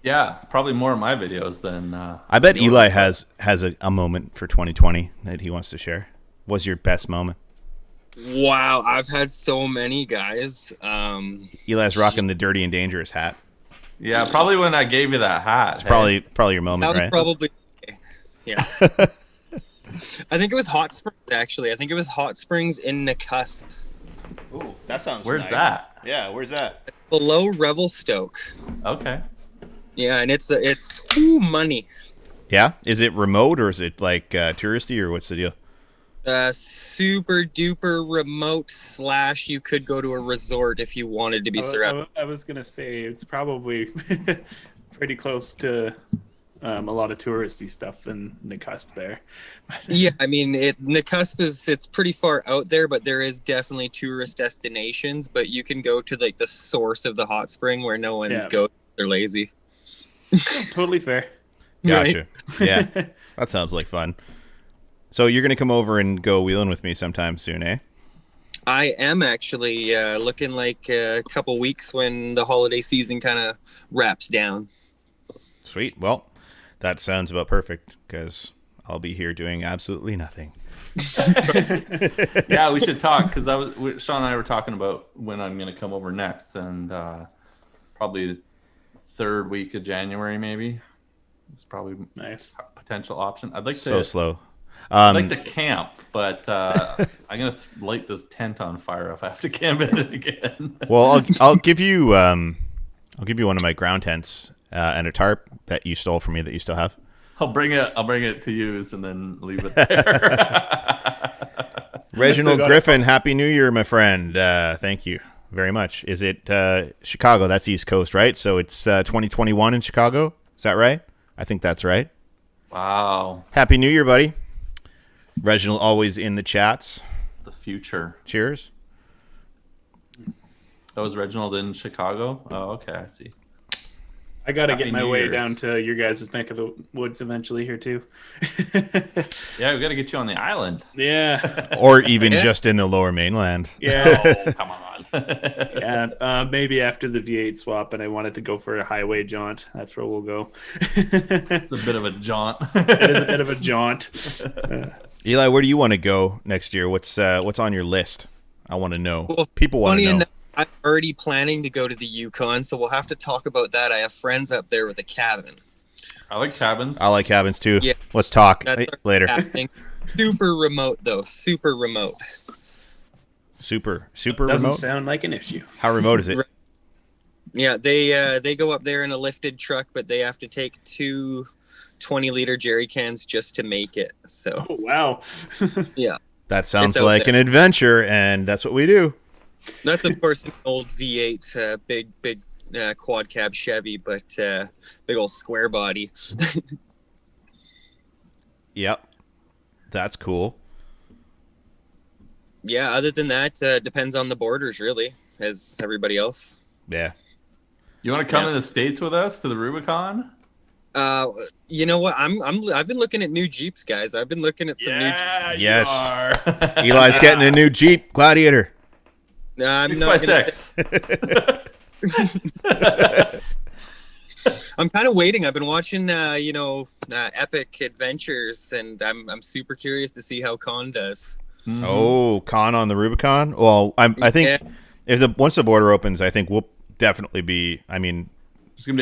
[SPEAKER 10] Yeah, probably more of my videos than.
[SPEAKER 1] I bet Eli has a moment for 2020 that he wants to share. What's your best moment?
[SPEAKER 19] Wow, I've had so many, guys.
[SPEAKER 1] Eli's rocking the Dirty and Dangerous hat.
[SPEAKER 10] Yeah, probably when I gave you that hat.
[SPEAKER 1] It's probably your moment,
[SPEAKER 19] that was
[SPEAKER 1] right?
[SPEAKER 19] Probably. Yeah. I think it was Hot Springs, actually. I think it was Hot Springs in Nakusp.
[SPEAKER 1] Ooh, that sounds
[SPEAKER 10] Where's
[SPEAKER 1] nice.
[SPEAKER 10] that?
[SPEAKER 1] Yeah, where's that?
[SPEAKER 19] Below Revelstoke.
[SPEAKER 10] Okay.
[SPEAKER 19] Yeah, and it's money.
[SPEAKER 1] Yeah? Is it remote or is it like touristy or what's the deal?
[SPEAKER 19] Super duper remote / you could go to a resort if you wanted to be surrounded.
[SPEAKER 3] I was gonna say it's probably pretty close to a lot of touristy stuff in Nakusp there.
[SPEAKER 19] Yeah, I mean, Nakusp it's pretty far out there, but there is definitely tourist destinations. But you can go to like the source of the hot spring where no one goes. They're lazy.
[SPEAKER 3] Totally fair.
[SPEAKER 1] Gotcha. Right? Yeah, that sounds like fun. So you're going to come over and go wheeling with me sometime soon, eh?
[SPEAKER 19] I am actually looking like a couple weeks when the holiday season kind of wraps down.
[SPEAKER 1] Sweet. Well, that sounds about perfect because I'll be here doing absolutely nothing.
[SPEAKER 10] Yeah, we should talk because Sean and I were talking about when I'm going to come over next, and probably the third week of January, maybe. It's probably
[SPEAKER 3] nice
[SPEAKER 10] potential option. I'd like to.
[SPEAKER 1] So slow.
[SPEAKER 10] I'd like to camp, but I'm gonna light this tent on fire if I have to camp in it again.
[SPEAKER 1] Well, I'll give you one of my ground tents and a tarp that you stole from me that you still have.
[SPEAKER 10] I'll bring it to use and then leave it there.
[SPEAKER 1] Reginald Griffin, Happy New Year, my friend. Thank you very much. Is it Chicago? That's East Coast, right? So it's 2021 in Chicago. Is that right? I think that's right.
[SPEAKER 10] Wow.
[SPEAKER 1] Happy New Year, buddy. Reginald always in the chats.
[SPEAKER 10] The future.
[SPEAKER 1] Cheers.
[SPEAKER 10] That was Reginald in Chicago? Oh, okay, I see.
[SPEAKER 3] I got to get my way down to your guys' neck of the woods eventually here, too.
[SPEAKER 10] Yeah, we got to get you on the island.
[SPEAKER 3] Yeah.
[SPEAKER 1] Or even just in the lower mainland.
[SPEAKER 3] Yeah.
[SPEAKER 10] Oh, come on.
[SPEAKER 3] Yeah, maybe after the V8 swap, and I wanted to go for a highway jaunt. That's where we'll go.
[SPEAKER 10] It's a bit of a jaunt.
[SPEAKER 3] It is a bit of a jaunt.
[SPEAKER 1] Eli, where do you want to go next year? What's on your list? I want to know.
[SPEAKER 19] Well,
[SPEAKER 1] People want to know.
[SPEAKER 19] enough, I'm already planning to go to the Yukon, so we'll have to talk about that. I have friends up there with a cabin.
[SPEAKER 10] I like cabins.
[SPEAKER 1] I like cabins too.
[SPEAKER 19] Yeah.
[SPEAKER 1] Let's talk
[SPEAKER 19] That's
[SPEAKER 1] later.
[SPEAKER 19] happening. Super remote though. Super remote.
[SPEAKER 1] Super
[SPEAKER 3] Doesn't
[SPEAKER 1] remote.
[SPEAKER 3] sound like an issue.
[SPEAKER 1] How remote is it?
[SPEAKER 19] Yeah, they go up there in a lifted truck, but they have to take 2 20-liter jerry cans just to make it. So.
[SPEAKER 3] Oh wow.
[SPEAKER 19] Yeah.
[SPEAKER 1] That sounds like an adventure, and that's what we do.
[SPEAKER 19] That's of course an old V8, big quad cab Chevy, but big old square body.
[SPEAKER 1] Yep, that's cool.
[SPEAKER 19] Yeah, other than that, depends on the borders, really, as everybody else.
[SPEAKER 1] Yeah.
[SPEAKER 10] You want to come to the States with us to the Rubicon?
[SPEAKER 19] You know what? I've been looking at new Jeeps, guys. I've been looking at some new Jeeps.
[SPEAKER 1] Yes. Eli's getting a new Jeep Gladiator.
[SPEAKER 19] I'm
[SPEAKER 10] 6x6.
[SPEAKER 19] I'm kind of waiting. I've been watching, Epic Adventures, and I'm super curious to see how Con does.
[SPEAKER 10] Mm-hmm.
[SPEAKER 1] Oh, Con on the Rubicon. Well, I think once the border opens, I think we'll definitely be. I mean,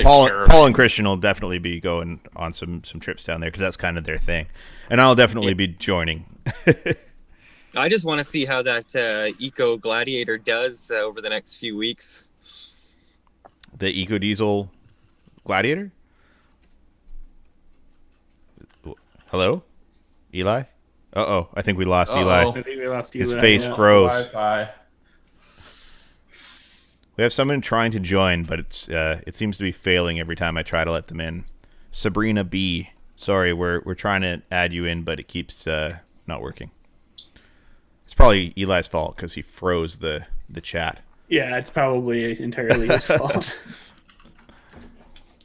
[SPEAKER 1] Paul and Christian will definitely be going on some trips down there because that's kind of their thing, and I'll definitely be joining.
[SPEAKER 19] I just want to see how that Eco Gladiator does over the next few weeks.
[SPEAKER 1] The Eco Diesel Gladiator? Hello? Eli? Uh-oh. I think we lost Eli.
[SPEAKER 3] I think we lost Eli.
[SPEAKER 1] His face froze. We have someone trying to join, but it seems to be failing every time I try to let them in. Sabrina B. Sorry, we're trying to add you in, but it keeps not working. It's probably Eli's fault because he froze the chat.
[SPEAKER 3] Yeah, it's probably entirely his fault.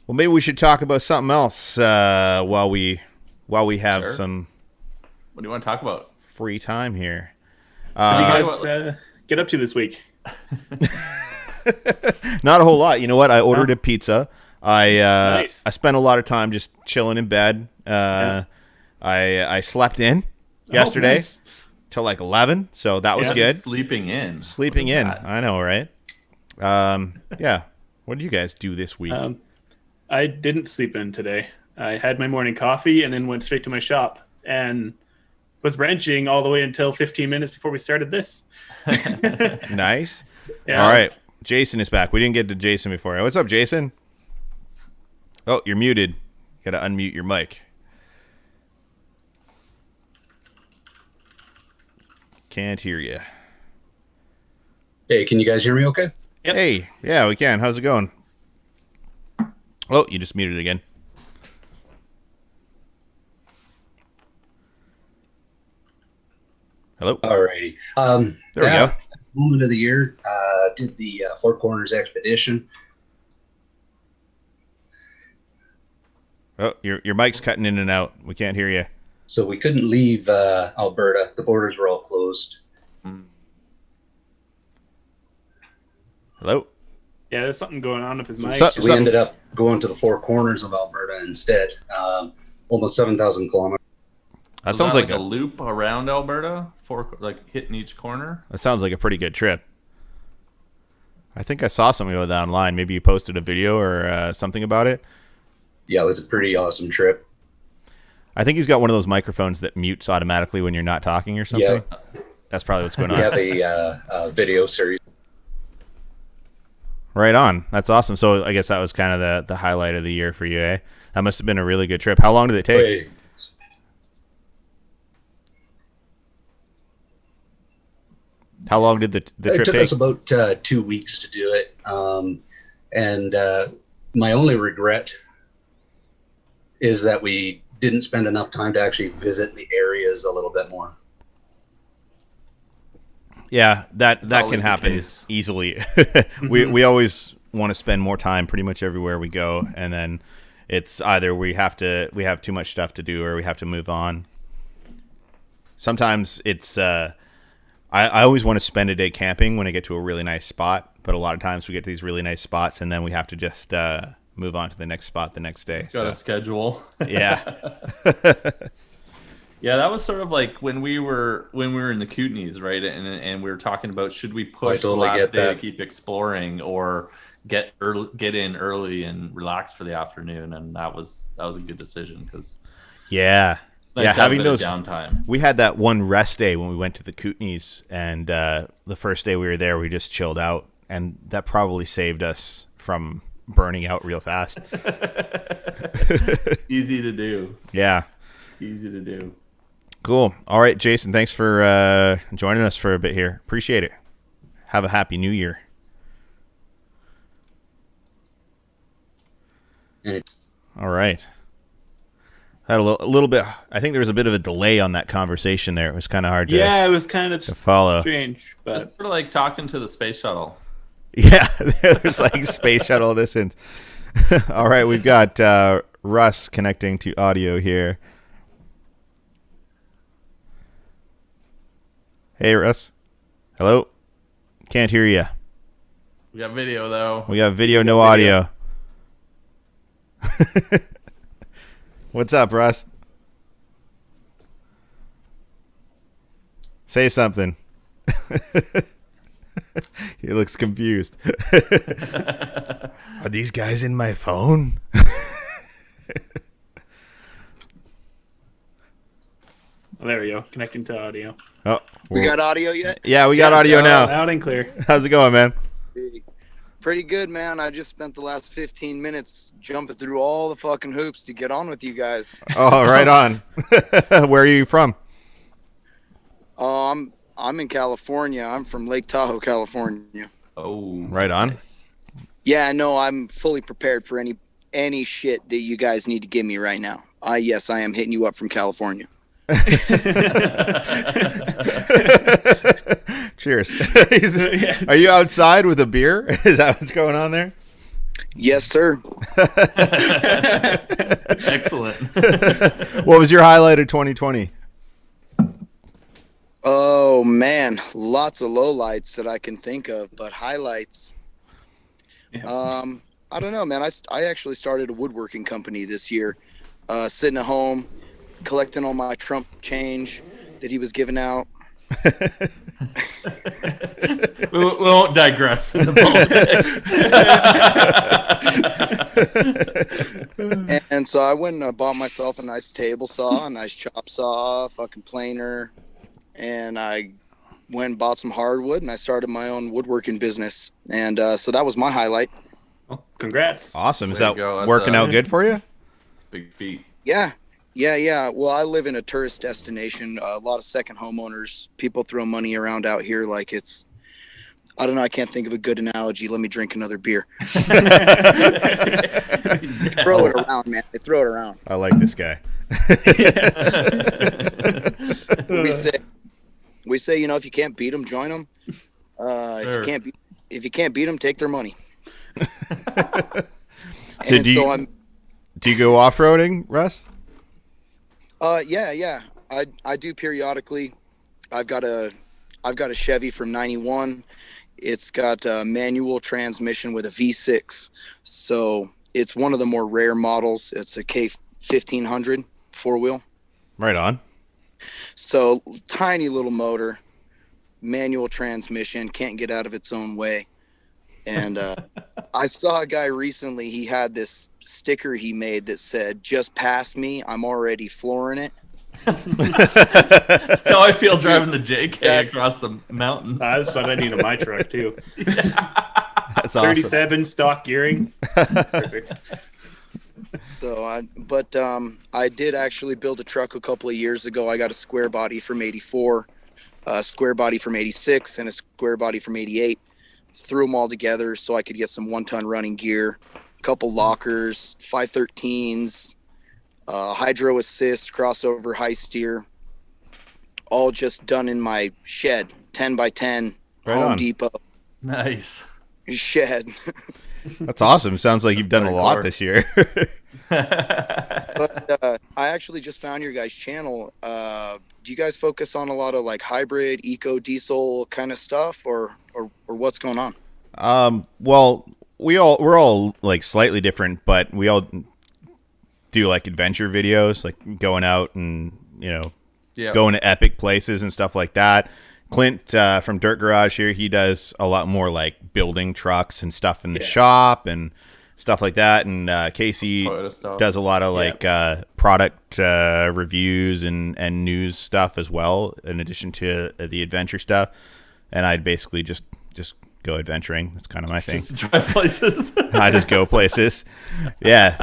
[SPEAKER 1] Well, maybe we should talk about something else while we have some.
[SPEAKER 10] What do you want to talk about?
[SPEAKER 1] Free time here.
[SPEAKER 3] What do you guys get up to this week?
[SPEAKER 1] Not a whole lot. You know what? I ordered a pizza.
[SPEAKER 3] Nice.
[SPEAKER 1] I spent a lot of time just chilling in bed. I slept in yesterday.
[SPEAKER 3] Nice.
[SPEAKER 1] Till like 11, so that was good.
[SPEAKER 10] Sleeping in.
[SPEAKER 1] I know, right? Yeah. What did you guys do this week?
[SPEAKER 3] I didn't sleep in today. I had my morning coffee and then went straight to my shop and was wrenching all the way until 15 minutes before we started this.
[SPEAKER 1] Nice.
[SPEAKER 3] Yeah.
[SPEAKER 1] All right. Jason is back. We didn't get to Jason before. What's up, Jason? Oh, you're muted. You got to unmute your mic. Can't hear you.
[SPEAKER 20] Hey, can you guys hear me okay?
[SPEAKER 1] Yep. Hey, yeah, we can. How's it going? Oh, you just muted again. Hello?
[SPEAKER 20] Alrighty.
[SPEAKER 1] There we go.
[SPEAKER 20] Moment of the year. Did the Four Corners expedition.
[SPEAKER 1] Oh, your mic's cutting in and out. We can't hear you.
[SPEAKER 20] So we couldn't leave Alberta. The borders were all closed.
[SPEAKER 1] Hello?
[SPEAKER 3] Yeah, there's something going on with his mic.
[SPEAKER 20] So we ended up going to the Four Corners of Alberta instead. Almost 7,000 kilometers.
[SPEAKER 1] That sounds like
[SPEAKER 10] a loop around Alberta, hitting each corner.
[SPEAKER 1] That sounds like a pretty good trip. I think I saw something about that online. Maybe you posted a video or something about it.
[SPEAKER 20] Yeah, it was a pretty awesome trip.
[SPEAKER 1] I think he's got one of those microphones that mutes automatically when you're not talking or something. Yeah. That's probably what's going on.
[SPEAKER 20] We have a video series.
[SPEAKER 1] Right on. That's awesome. So I guess that was kind of the highlight of the year for you, eh? That must have been a really good trip. How long did it take?
[SPEAKER 20] Wait.
[SPEAKER 1] How long did the trip take?
[SPEAKER 20] It took us about 2 weeks to do it. And my only regret is that we didn't spend enough time to actually visit the areas a little bit more.
[SPEAKER 1] Yeah, that can happen easily. We always want to spend more time pretty much everywhere we go, and then it's either we have too much stuff to do or we have to move on. Sometimes it's I always want to spend a day camping when I get to a really nice spot, but a lot of times we get to these really nice spots and then we have to just move on to the next spot the next day.
[SPEAKER 10] Got a schedule.
[SPEAKER 1] Yeah.
[SPEAKER 10] Yeah, that was sort of like when we were in the Kootenays, right? And we were talking about should we push the last day to keep exploring or get in early and relax for the afternoon, and that was a good decision because it's nice to having those downtime.
[SPEAKER 1] We had that one rest day when we went to the Kootenays, and the first day we were there, we just chilled out, and that probably saved us from burning out real fast.
[SPEAKER 10] Easy to do.
[SPEAKER 1] Yeah.
[SPEAKER 10] Easy to do.
[SPEAKER 1] Cool. All right, Jason, thanks for joining us for a bit here. Appreciate it. Have a happy new year. All right. Had a little bit. I think there was a bit of a delay on that conversation there. It was kind of hard to.
[SPEAKER 3] Yeah, it was kind of
[SPEAKER 1] follow.
[SPEAKER 3] Strange, but
[SPEAKER 10] it's sort of like talking to the space shuttle.
[SPEAKER 1] Yeah, there's like space shuttle distance. All right, we've got Russ connecting to audio here. Hey, Russ. Hello. Can't hear you.
[SPEAKER 10] We got video though.
[SPEAKER 1] We got video, no audio. What's up, Russ? Say something. He looks confused. Are these guys in my phone?
[SPEAKER 3] Oh, there we go. Connecting to audio.
[SPEAKER 1] Oh,
[SPEAKER 21] we got audio yet?
[SPEAKER 1] Yeah, we got audio now.
[SPEAKER 3] Loud and clear.
[SPEAKER 1] How's it going, man?
[SPEAKER 21] Pretty good, man. I just spent the last 15 minutes jumping through all the fucking hoops to get on with you guys.
[SPEAKER 1] Oh, right on. Where are you from?
[SPEAKER 21] I'm in California. I'm from Lake Tahoe, California.
[SPEAKER 10] Oh,
[SPEAKER 1] right on.
[SPEAKER 10] Nice.
[SPEAKER 21] Yeah, no, I'm fully prepared for any shit that you guys need to give me right now. Yes, I am hitting you up from California.
[SPEAKER 1] Cheers. Are you outside with a beer? Is that what's going on there?
[SPEAKER 21] Yes, sir.
[SPEAKER 10] Excellent.
[SPEAKER 1] What was your highlight of 2020?
[SPEAKER 21] Oh man, lots of lowlights that I can think of, but highlights. Yeah. I don't know, man. I actually started a woodworking company this year, sitting at home, collecting all my Trump change that he was giving out.
[SPEAKER 10] we won't digress into
[SPEAKER 21] politics. And so I went and bought myself a nice table saw, a nice chop saw, fucking planer, and I went and bought some hardwood, and I started my own woodworking business. And so that was my highlight.
[SPEAKER 3] Well, congrats.
[SPEAKER 1] Awesome. Is that working out good for you?
[SPEAKER 10] Big feat.
[SPEAKER 21] Yeah. Well, I live in a tourist destination. A lot of second homeowners. People throw money around out here like it's, I don't know. I can't think of a good analogy. Let me drink another beer. Throw it around, man. They throw it around.
[SPEAKER 1] I like this guy.
[SPEAKER 21] We say, you know, if you can't beat them, join them.
[SPEAKER 1] Sure.
[SPEAKER 21] If you can't beat them, take their money.
[SPEAKER 1] So do you go off-roading, Russ?
[SPEAKER 21] Yeah. I do periodically. I've got a Chevy from '91. It's got a manual transmission with a V6. So it's one of the more rare models. It's a K1500 four-wheel.
[SPEAKER 1] Right on.
[SPEAKER 21] So tiny little motor, manual transmission, can't get out of its own way. And I saw a guy recently, he had this sticker he made that said, "Just pass me, I'm already flooring it."
[SPEAKER 10] That's how I feel driving the JK across the mountains.
[SPEAKER 3] I just thought I needed my truck too.
[SPEAKER 1] That's awesome.
[SPEAKER 3] 37 stock gearing. Perfect.
[SPEAKER 21] So I did actually build a truck a couple of years ago. I got a square body from '84, a square body from '86, and a square body from '88. Threw them all together so I could get some 1-ton running gear, a couple lockers, 513s, hydro assist, crossover, high steer, all just done in my shed, 10 by 10,
[SPEAKER 1] right
[SPEAKER 21] Home
[SPEAKER 1] on.
[SPEAKER 21] Depot.
[SPEAKER 10] Nice.
[SPEAKER 21] Shed.
[SPEAKER 1] That's awesome. Sounds like you've done a lot this year.
[SPEAKER 21] But I I actually just found your guys' channel. Do you guys focus on a lot of like hybrid, eco, diesel kind of stuff, or what's going on?
[SPEAKER 1] Well, we're all like slightly different, but we all do like adventure videos, like going out and going to epic places and stuff like that. Clint from Dirt Garage here, he does a lot more like building trucks and stuff in the shop and stuff like that. And Casey does a lot of like product reviews and news stuff as well, in addition to the adventure stuff. And I'd basically just go adventuring. That's kind of my thing.
[SPEAKER 10] Just drive places.
[SPEAKER 1] I just go places. Yeah.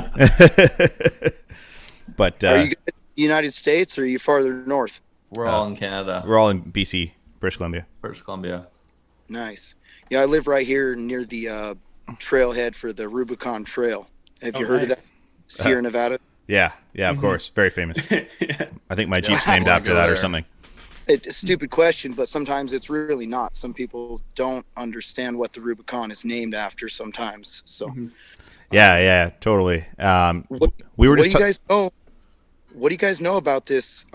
[SPEAKER 1] But
[SPEAKER 21] are you guys in the United States or are you farther north?
[SPEAKER 10] We're all in Canada.
[SPEAKER 1] We're all in BC, British Columbia.
[SPEAKER 10] British Columbia.
[SPEAKER 21] Nice. Yeah, I live right here near the trailhead for the Rubicon Trail. Have you heard of that? Sierra Nevada?
[SPEAKER 1] Yeah, of course. Very famous. I think my Jeep's named after that or something.
[SPEAKER 21] It's a stupid question, but sometimes it's really not. Some people don't understand what the Rubicon is named after sometimes. So,
[SPEAKER 1] yeah, totally.
[SPEAKER 21] What do you guys know about this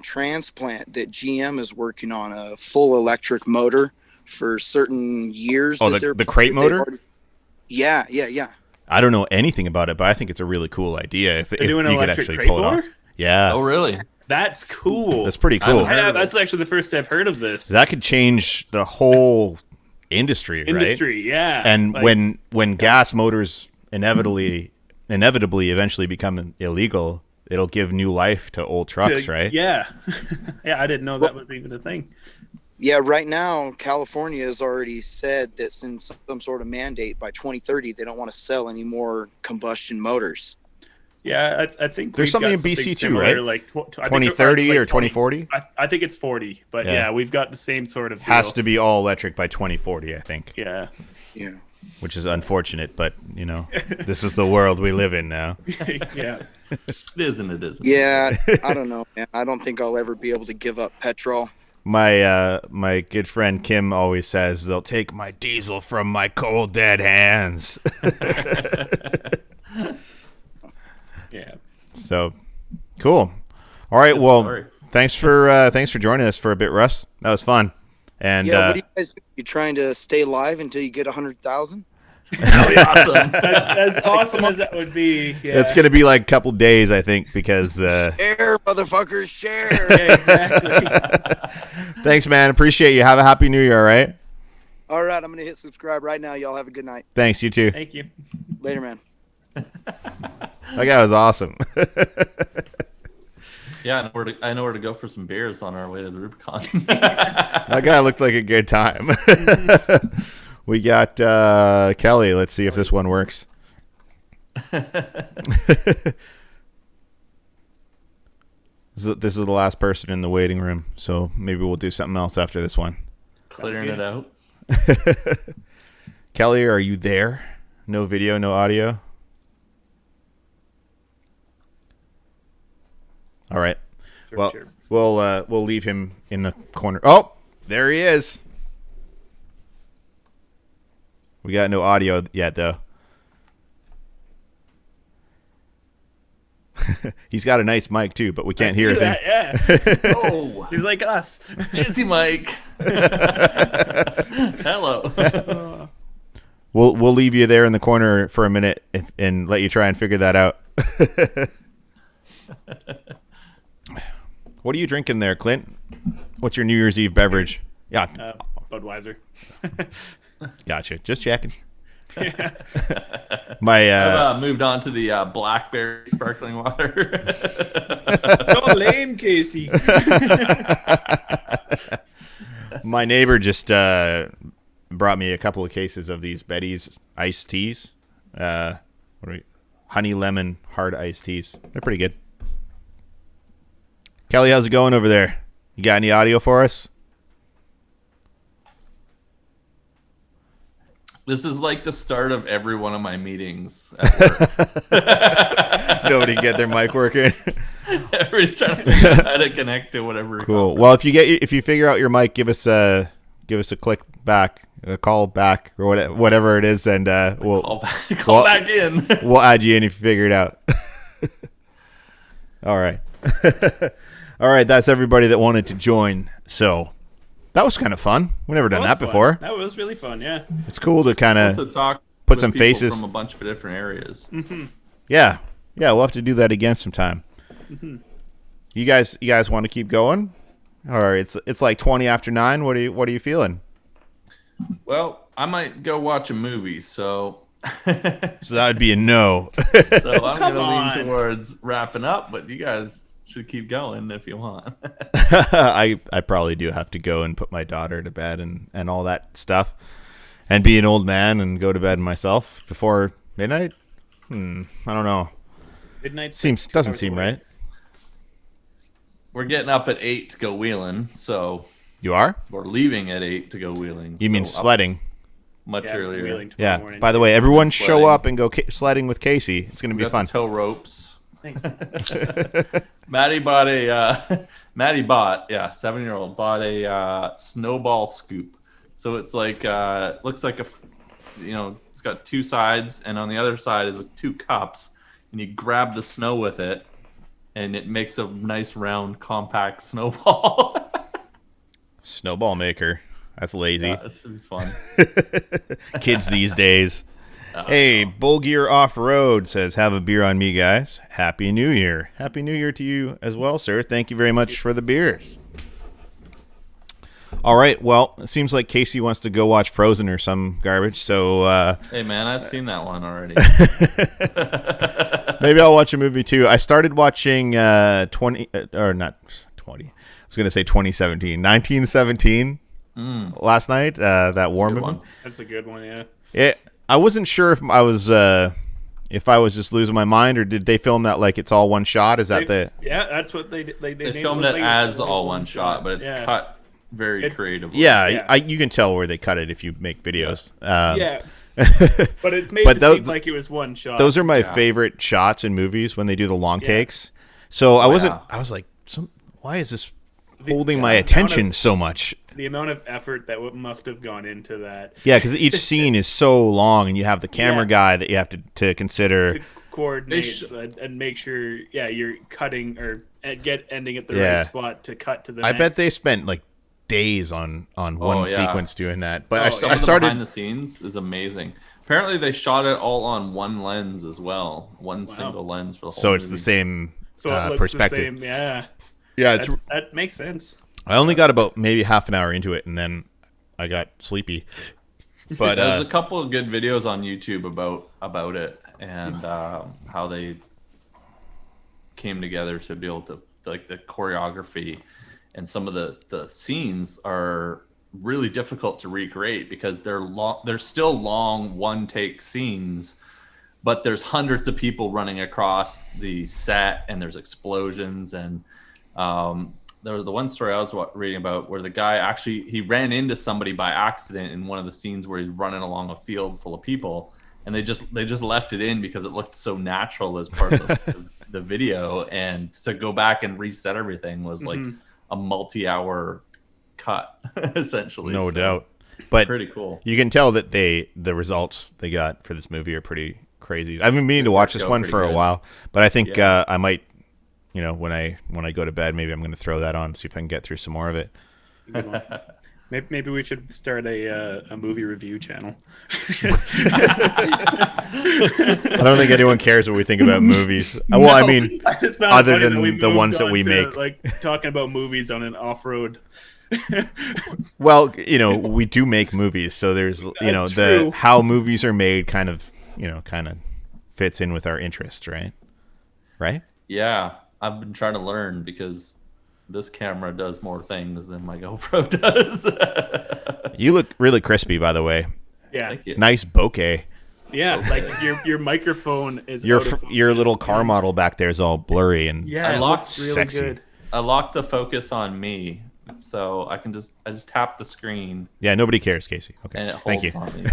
[SPEAKER 21] transplant that GM is working on, a full electric motor for certain years?
[SPEAKER 1] Oh, the crate motor?
[SPEAKER 21] Yeah.
[SPEAKER 1] I don't know anything about it, but I think it's a really cool idea. If you could actually pull it off. Yeah.
[SPEAKER 10] Oh, really?
[SPEAKER 3] That's cool.
[SPEAKER 1] That's pretty cool.
[SPEAKER 3] That's actually the first I've heard of this.
[SPEAKER 1] That could change the whole industry, right?
[SPEAKER 3] Yeah.
[SPEAKER 1] And like, when gas motors inevitably eventually become illegal, it'll give new life to old trucks, right?
[SPEAKER 3] Yeah. Yeah, I didn't know that was even a thing.
[SPEAKER 21] Yeah, right now, California has already said that since some sort of mandate by 2030, they don't want to sell any more combustion motors.
[SPEAKER 3] Yeah, I think
[SPEAKER 1] there's something in BC too, right?
[SPEAKER 3] Like
[SPEAKER 1] 2030 or 2040?
[SPEAKER 3] I think it's 40, but yeah, we've got the same sort of deal.
[SPEAKER 1] Has to be all electric by 2040, I think.
[SPEAKER 3] Yeah.
[SPEAKER 1] Which is unfortunate, but this is the world we live in now.
[SPEAKER 3] Yeah.
[SPEAKER 10] It is and it isn't.
[SPEAKER 21] Yeah, I don't know, man. I don't think I'll ever be able to give up petrol.
[SPEAKER 1] My good friend Kim always says they'll take my diesel from my cold dead hands.
[SPEAKER 3] Yeah.
[SPEAKER 1] So cool. All right. Well, thanks for joining us for a bit, Russ. That was fun. And
[SPEAKER 21] what do you guys do? You trying to stay live until you get 100,000?
[SPEAKER 3] That would be awesome. As awesome as that would be. Yeah.
[SPEAKER 1] It's gonna be like a couple days, I think, because
[SPEAKER 21] share, motherfuckers, share.
[SPEAKER 3] Yeah, exactly.
[SPEAKER 1] Thanks, man. Appreciate you. Have a happy New Year. All right.
[SPEAKER 21] All right. I'm gonna hit subscribe right now. Y'all have a good night.
[SPEAKER 1] Thanks. You too.
[SPEAKER 3] Thank you.
[SPEAKER 21] Later, man.
[SPEAKER 1] That guy was awesome.
[SPEAKER 10] Yeah, I know where to go for some beers on our way to the Rubicon.
[SPEAKER 1] That guy looked like a good time. We got Kelly. Let's see if this one works. This is the last person in the waiting room, so maybe we'll do something else after this one.
[SPEAKER 10] Clearing it out.
[SPEAKER 1] Kelly, are you there? No video, no audio. All right. Sure. We'll leave him in the corner. Oh, there he is. We got no audio yet, though. He's got a nice mic too, but we can't hear a thing.
[SPEAKER 3] Yeah. Oh, he's like us.
[SPEAKER 10] Fancy mic. Hello.
[SPEAKER 1] We'll leave you there in the corner for a minute and let you try and figure that out. What are you drinking there, Clint? What's your New Year's Eve beverage? Yeah.
[SPEAKER 3] Budweiser.
[SPEAKER 1] Gotcha. Just checking.
[SPEAKER 3] Yeah.
[SPEAKER 10] I've moved on to the blackberry sparkling water.
[SPEAKER 3] So lame, Casey.
[SPEAKER 1] My neighbor just brought me a couple of cases of these Betty's iced teas. Honey lemon hard iced teas. They're pretty good. Kelly, how's it going over there? You got any audio for us?
[SPEAKER 10] This is like the start of every one of my meetings at work.
[SPEAKER 1] Nobody can get their mic working.
[SPEAKER 10] Everybody's trying to figure out how to connect to whatever.
[SPEAKER 1] Cool. Well, if you figure out your mic, give us a click back, a call back, or whatever it is, and we'll
[SPEAKER 10] call back in.
[SPEAKER 1] We'll add you in if you figure it out. All right. All right, that's everybody that wanted to join. So that was kind of fun. We've never done that before.
[SPEAKER 3] That was really fun, yeah.
[SPEAKER 1] It's cool to kind of
[SPEAKER 10] talk
[SPEAKER 1] put
[SPEAKER 10] with
[SPEAKER 1] some
[SPEAKER 10] people
[SPEAKER 1] faces.
[SPEAKER 10] from a bunch of different areas.
[SPEAKER 3] Mm-hmm.
[SPEAKER 1] Yeah. Yeah, we'll have to do that again sometime.
[SPEAKER 3] Mm-hmm.
[SPEAKER 1] You guys want to keep going? Or it's like 20 after 9. What are you feeling?
[SPEAKER 10] Well, I might go watch a movie, so
[SPEAKER 1] So that would be a no.
[SPEAKER 10] so I'm going to lean towards wrapping up, but you guys should keep going if you want.
[SPEAKER 1] I probably do have to go and put my daughter to bed and all that stuff, and be an old man and go to bed myself before midnight. I don't know.
[SPEAKER 3] Midnight
[SPEAKER 1] doesn't seem right.
[SPEAKER 10] We're getting up at 8 to go wheeling, so
[SPEAKER 1] you are.
[SPEAKER 10] We're leaving at 8 to go wheeling.
[SPEAKER 1] You mean sledding?
[SPEAKER 10] Much earlier.
[SPEAKER 1] Yeah. By the way, everyone show up and go sledding with Casey. It's going to be fun.
[SPEAKER 10] Tow ropes.
[SPEAKER 3] Thanks.
[SPEAKER 10] Maddie bought 7-year-old bought a snowball scoop. So it's like looks like it's got two sides, and on the other side is 2 cups, and you grab the snow with it, and it makes a nice round compact snowball.
[SPEAKER 1] Snowball maker. That's lazy.
[SPEAKER 10] Yeah, that should be fun.
[SPEAKER 1] Kids these days. Hey, Bull Gear Off-Road says, have a beer on me, guys. Happy New Year. Happy New Year to you as well, sir. Thank you very much for the beers. All right, well, it seems like Casey wants to go watch Frozen or some garbage, so...
[SPEAKER 10] hey, man, I've seen that one already.
[SPEAKER 1] Maybe I'll watch a movie, too. I started watching 1917 last night, that war movie.
[SPEAKER 3] That's a good one, yeah.
[SPEAKER 1] I wasn't sure if I was just losing my mind, or did they film that like it's all one shot? Is that
[SPEAKER 3] Yeah, that's what they
[SPEAKER 10] filmed it as all one shot, but it's cut very creatively.
[SPEAKER 1] Yeah, you can tell where they cut it if you make videos.
[SPEAKER 3] But it's made it seem like it was one shot.
[SPEAKER 1] Those are my favorite shots in movies when they do the long takes. So I was like, why is this holding my attention so much?
[SPEAKER 3] The amount of effort that must have gone into that.
[SPEAKER 1] Yeah, because each scene is so long, and you have the camera guy that you have to consider.
[SPEAKER 3] To coordinate and make sure, you're cutting or ending at the right spot to cut to the next.
[SPEAKER 1] I bet they spent like days on one sequence doing that. But I started
[SPEAKER 10] behind the scenes is amazing. Apparently, they shot it all on one lens as well, single lens for the whole
[SPEAKER 1] So it's
[SPEAKER 10] movie.
[SPEAKER 1] the same
[SPEAKER 3] it looks
[SPEAKER 1] perspective.
[SPEAKER 3] The same, yeah.
[SPEAKER 1] Yeah,
[SPEAKER 3] that makes sense.
[SPEAKER 1] I only got about maybe half an hour into it, and then I got sleepy. But
[SPEAKER 10] there's a couple of good videos on YouTube about it and how they came together to be able to, like, the choreography and some of the scenes are really difficult to recreate because they're still long one take scenes, but there's hundreds of people running across the set, and there's explosions, and there was the one story I was reading about where the guy he ran into somebody by accident in one of the scenes where he's running along a field full of people, and they just left it in because it looked so natural as part of the video, and to go back and reset everything was like a multi-hour cut essentially.
[SPEAKER 1] No doubt. But
[SPEAKER 10] pretty cool.
[SPEAKER 1] You can tell that the results they got for this movie are pretty crazy. I've been meaning to watch this one for a while, but I think I might, when I go to bed, maybe I'm going to throw that on, see if I can get through some more of it.
[SPEAKER 3] Maybe we should start a movie review channel.
[SPEAKER 1] I don't think anyone cares what we think about movies. Well, I mean, other than the ones that we make.
[SPEAKER 3] Like talking about movies on an off-road.
[SPEAKER 1] Well, we do make movies, so there's, the how movies are made kind of fits in with our interests, right? Right?
[SPEAKER 10] Yeah, I've been trying to learn because this camera does more things than my GoPro does.
[SPEAKER 1] You look really crispy, by the way.
[SPEAKER 3] Yeah. Thank
[SPEAKER 1] you. Nice bokeh.
[SPEAKER 3] Yeah, like your microphone is
[SPEAKER 1] your little car model back there is all blurry and
[SPEAKER 10] I locked
[SPEAKER 1] sexy.
[SPEAKER 10] Really good. I locked the focus on me, so I just tap the screen.
[SPEAKER 1] Yeah, nobody cares, Casey. Okay,
[SPEAKER 10] and it
[SPEAKER 1] thank you.
[SPEAKER 10] On me.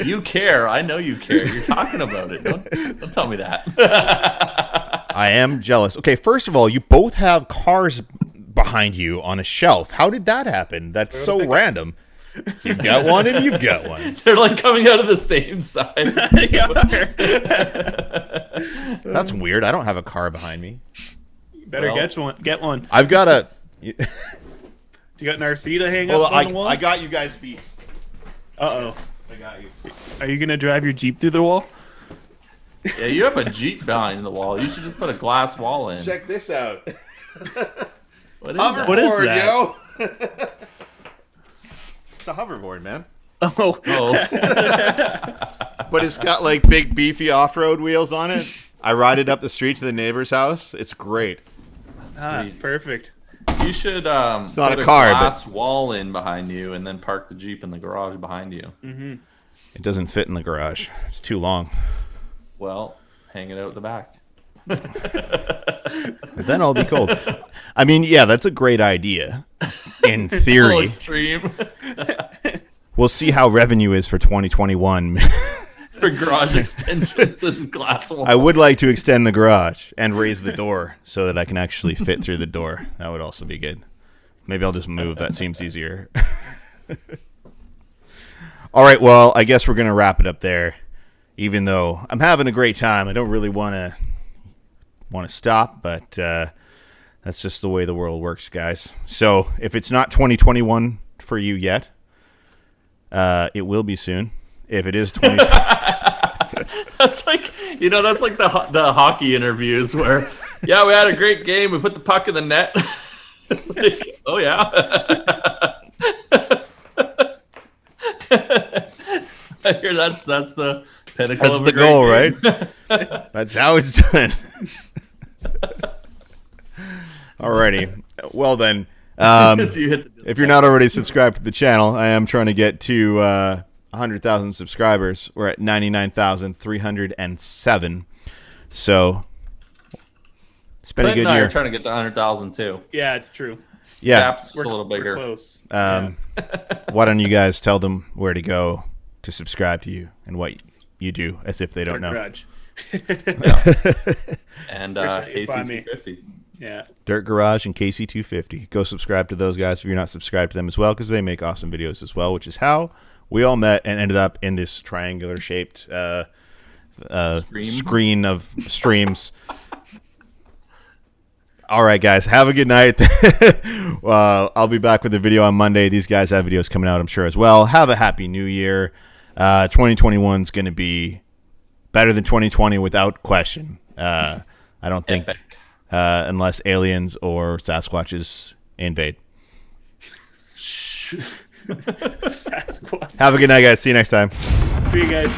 [SPEAKER 10] You care. I know you care. You're talking about it. Don't tell me that.
[SPEAKER 1] I am jealous. Okay, first of all, you both have cars behind you on a shelf. How did that happen? That's so random. You've got one and you've got one.
[SPEAKER 10] They're like coming out of the same side.
[SPEAKER 1] That's weird. I don't have a car behind me.
[SPEAKER 3] You better get one.
[SPEAKER 1] I've got a.
[SPEAKER 3] Do you got an RC to hang up on the wall?
[SPEAKER 1] I got you guys beat.
[SPEAKER 3] Uh-oh.
[SPEAKER 1] I got you.
[SPEAKER 3] Are you going to drive your Jeep through the wall?
[SPEAKER 10] Yeah, you have a Jeep behind the wall. You should just put a glass wall in.
[SPEAKER 1] Check this out.
[SPEAKER 10] What is
[SPEAKER 1] hoverboard,
[SPEAKER 3] What is that?
[SPEAKER 1] yo. It's a hoverboard, man.
[SPEAKER 3] Oh.
[SPEAKER 1] But it's got like big beefy off-road wheels on it. I ride it up the street to the neighbor's house. It's great.
[SPEAKER 3] Perfect.
[SPEAKER 10] You should
[SPEAKER 1] it's not
[SPEAKER 10] put
[SPEAKER 1] a car,
[SPEAKER 10] glass wall in behind you and then park the Jeep in the garage behind you.
[SPEAKER 3] Mm-hmm.
[SPEAKER 1] It doesn't fit in the garage. It's too long.
[SPEAKER 10] Well, hang it out the back.
[SPEAKER 1] Then I'll be cold. I mean, yeah, that's a great idea. In theory.
[SPEAKER 10] It's extreme.
[SPEAKER 1] We'll see how revenue is for 2021.
[SPEAKER 10] For garage extensions and glass walls.
[SPEAKER 1] I would like to extend the garage and raise the door so that I can actually fit through the door. That would also be good. Maybe I'll just move. That seems easier. All right, well, I guess we're going to wrap it up there. Even though I'm having a great time, I don't really want to stop, but that's just the way the world works, guys. So if it's not 2021 for you yet, it will be soon. If it is 20,
[SPEAKER 10] that's like the hockey interviews where, yeah, we had a great game. We put the puck in the net. Like, oh yeah. I hear that's the pinnacle.
[SPEAKER 1] That's
[SPEAKER 10] of
[SPEAKER 1] the
[SPEAKER 10] a great
[SPEAKER 1] goal,
[SPEAKER 10] game.
[SPEAKER 1] right? That's how it's done. Alrighty. Well then, if you're not already subscribed to the channel, I am trying to get to 100,000 subscribers. We're at 99,307. So it's been a good year.
[SPEAKER 10] We're trying to get to 100,000 too.
[SPEAKER 3] Yeah, it's true.
[SPEAKER 1] Yeah,
[SPEAKER 10] Gap's a little bigger.
[SPEAKER 3] We're close.
[SPEAKER 1] Why don't you guys tell them where to go to subscribe to you and what you do, as if they don't know.
[SPEAKER 3] Garage.
[SPEAKER 10] And KC250.
[SPEAKER 3] Yeah.
[SPEAKER 1] Dirt Garage and KC250. Go subscribe to those guys if you're not subscribed to them as well, because they make awesome videos as well, which is how we all met and ended up in this triangular shaped screen of streams. All right, guys, have a good night. I'll be back with a video on Monday. These guys have videos coming out, I'm sure, as well. Have a happy new year. 2021 is going to be better than 2020 without question. I don't think, unless aliens or Sasquatches invade.
[SPEAKER 3] Sasquatch.
[SPEAKER 1] Have a good night, guys. See you next time.
[SPEAKER 3] See you guys.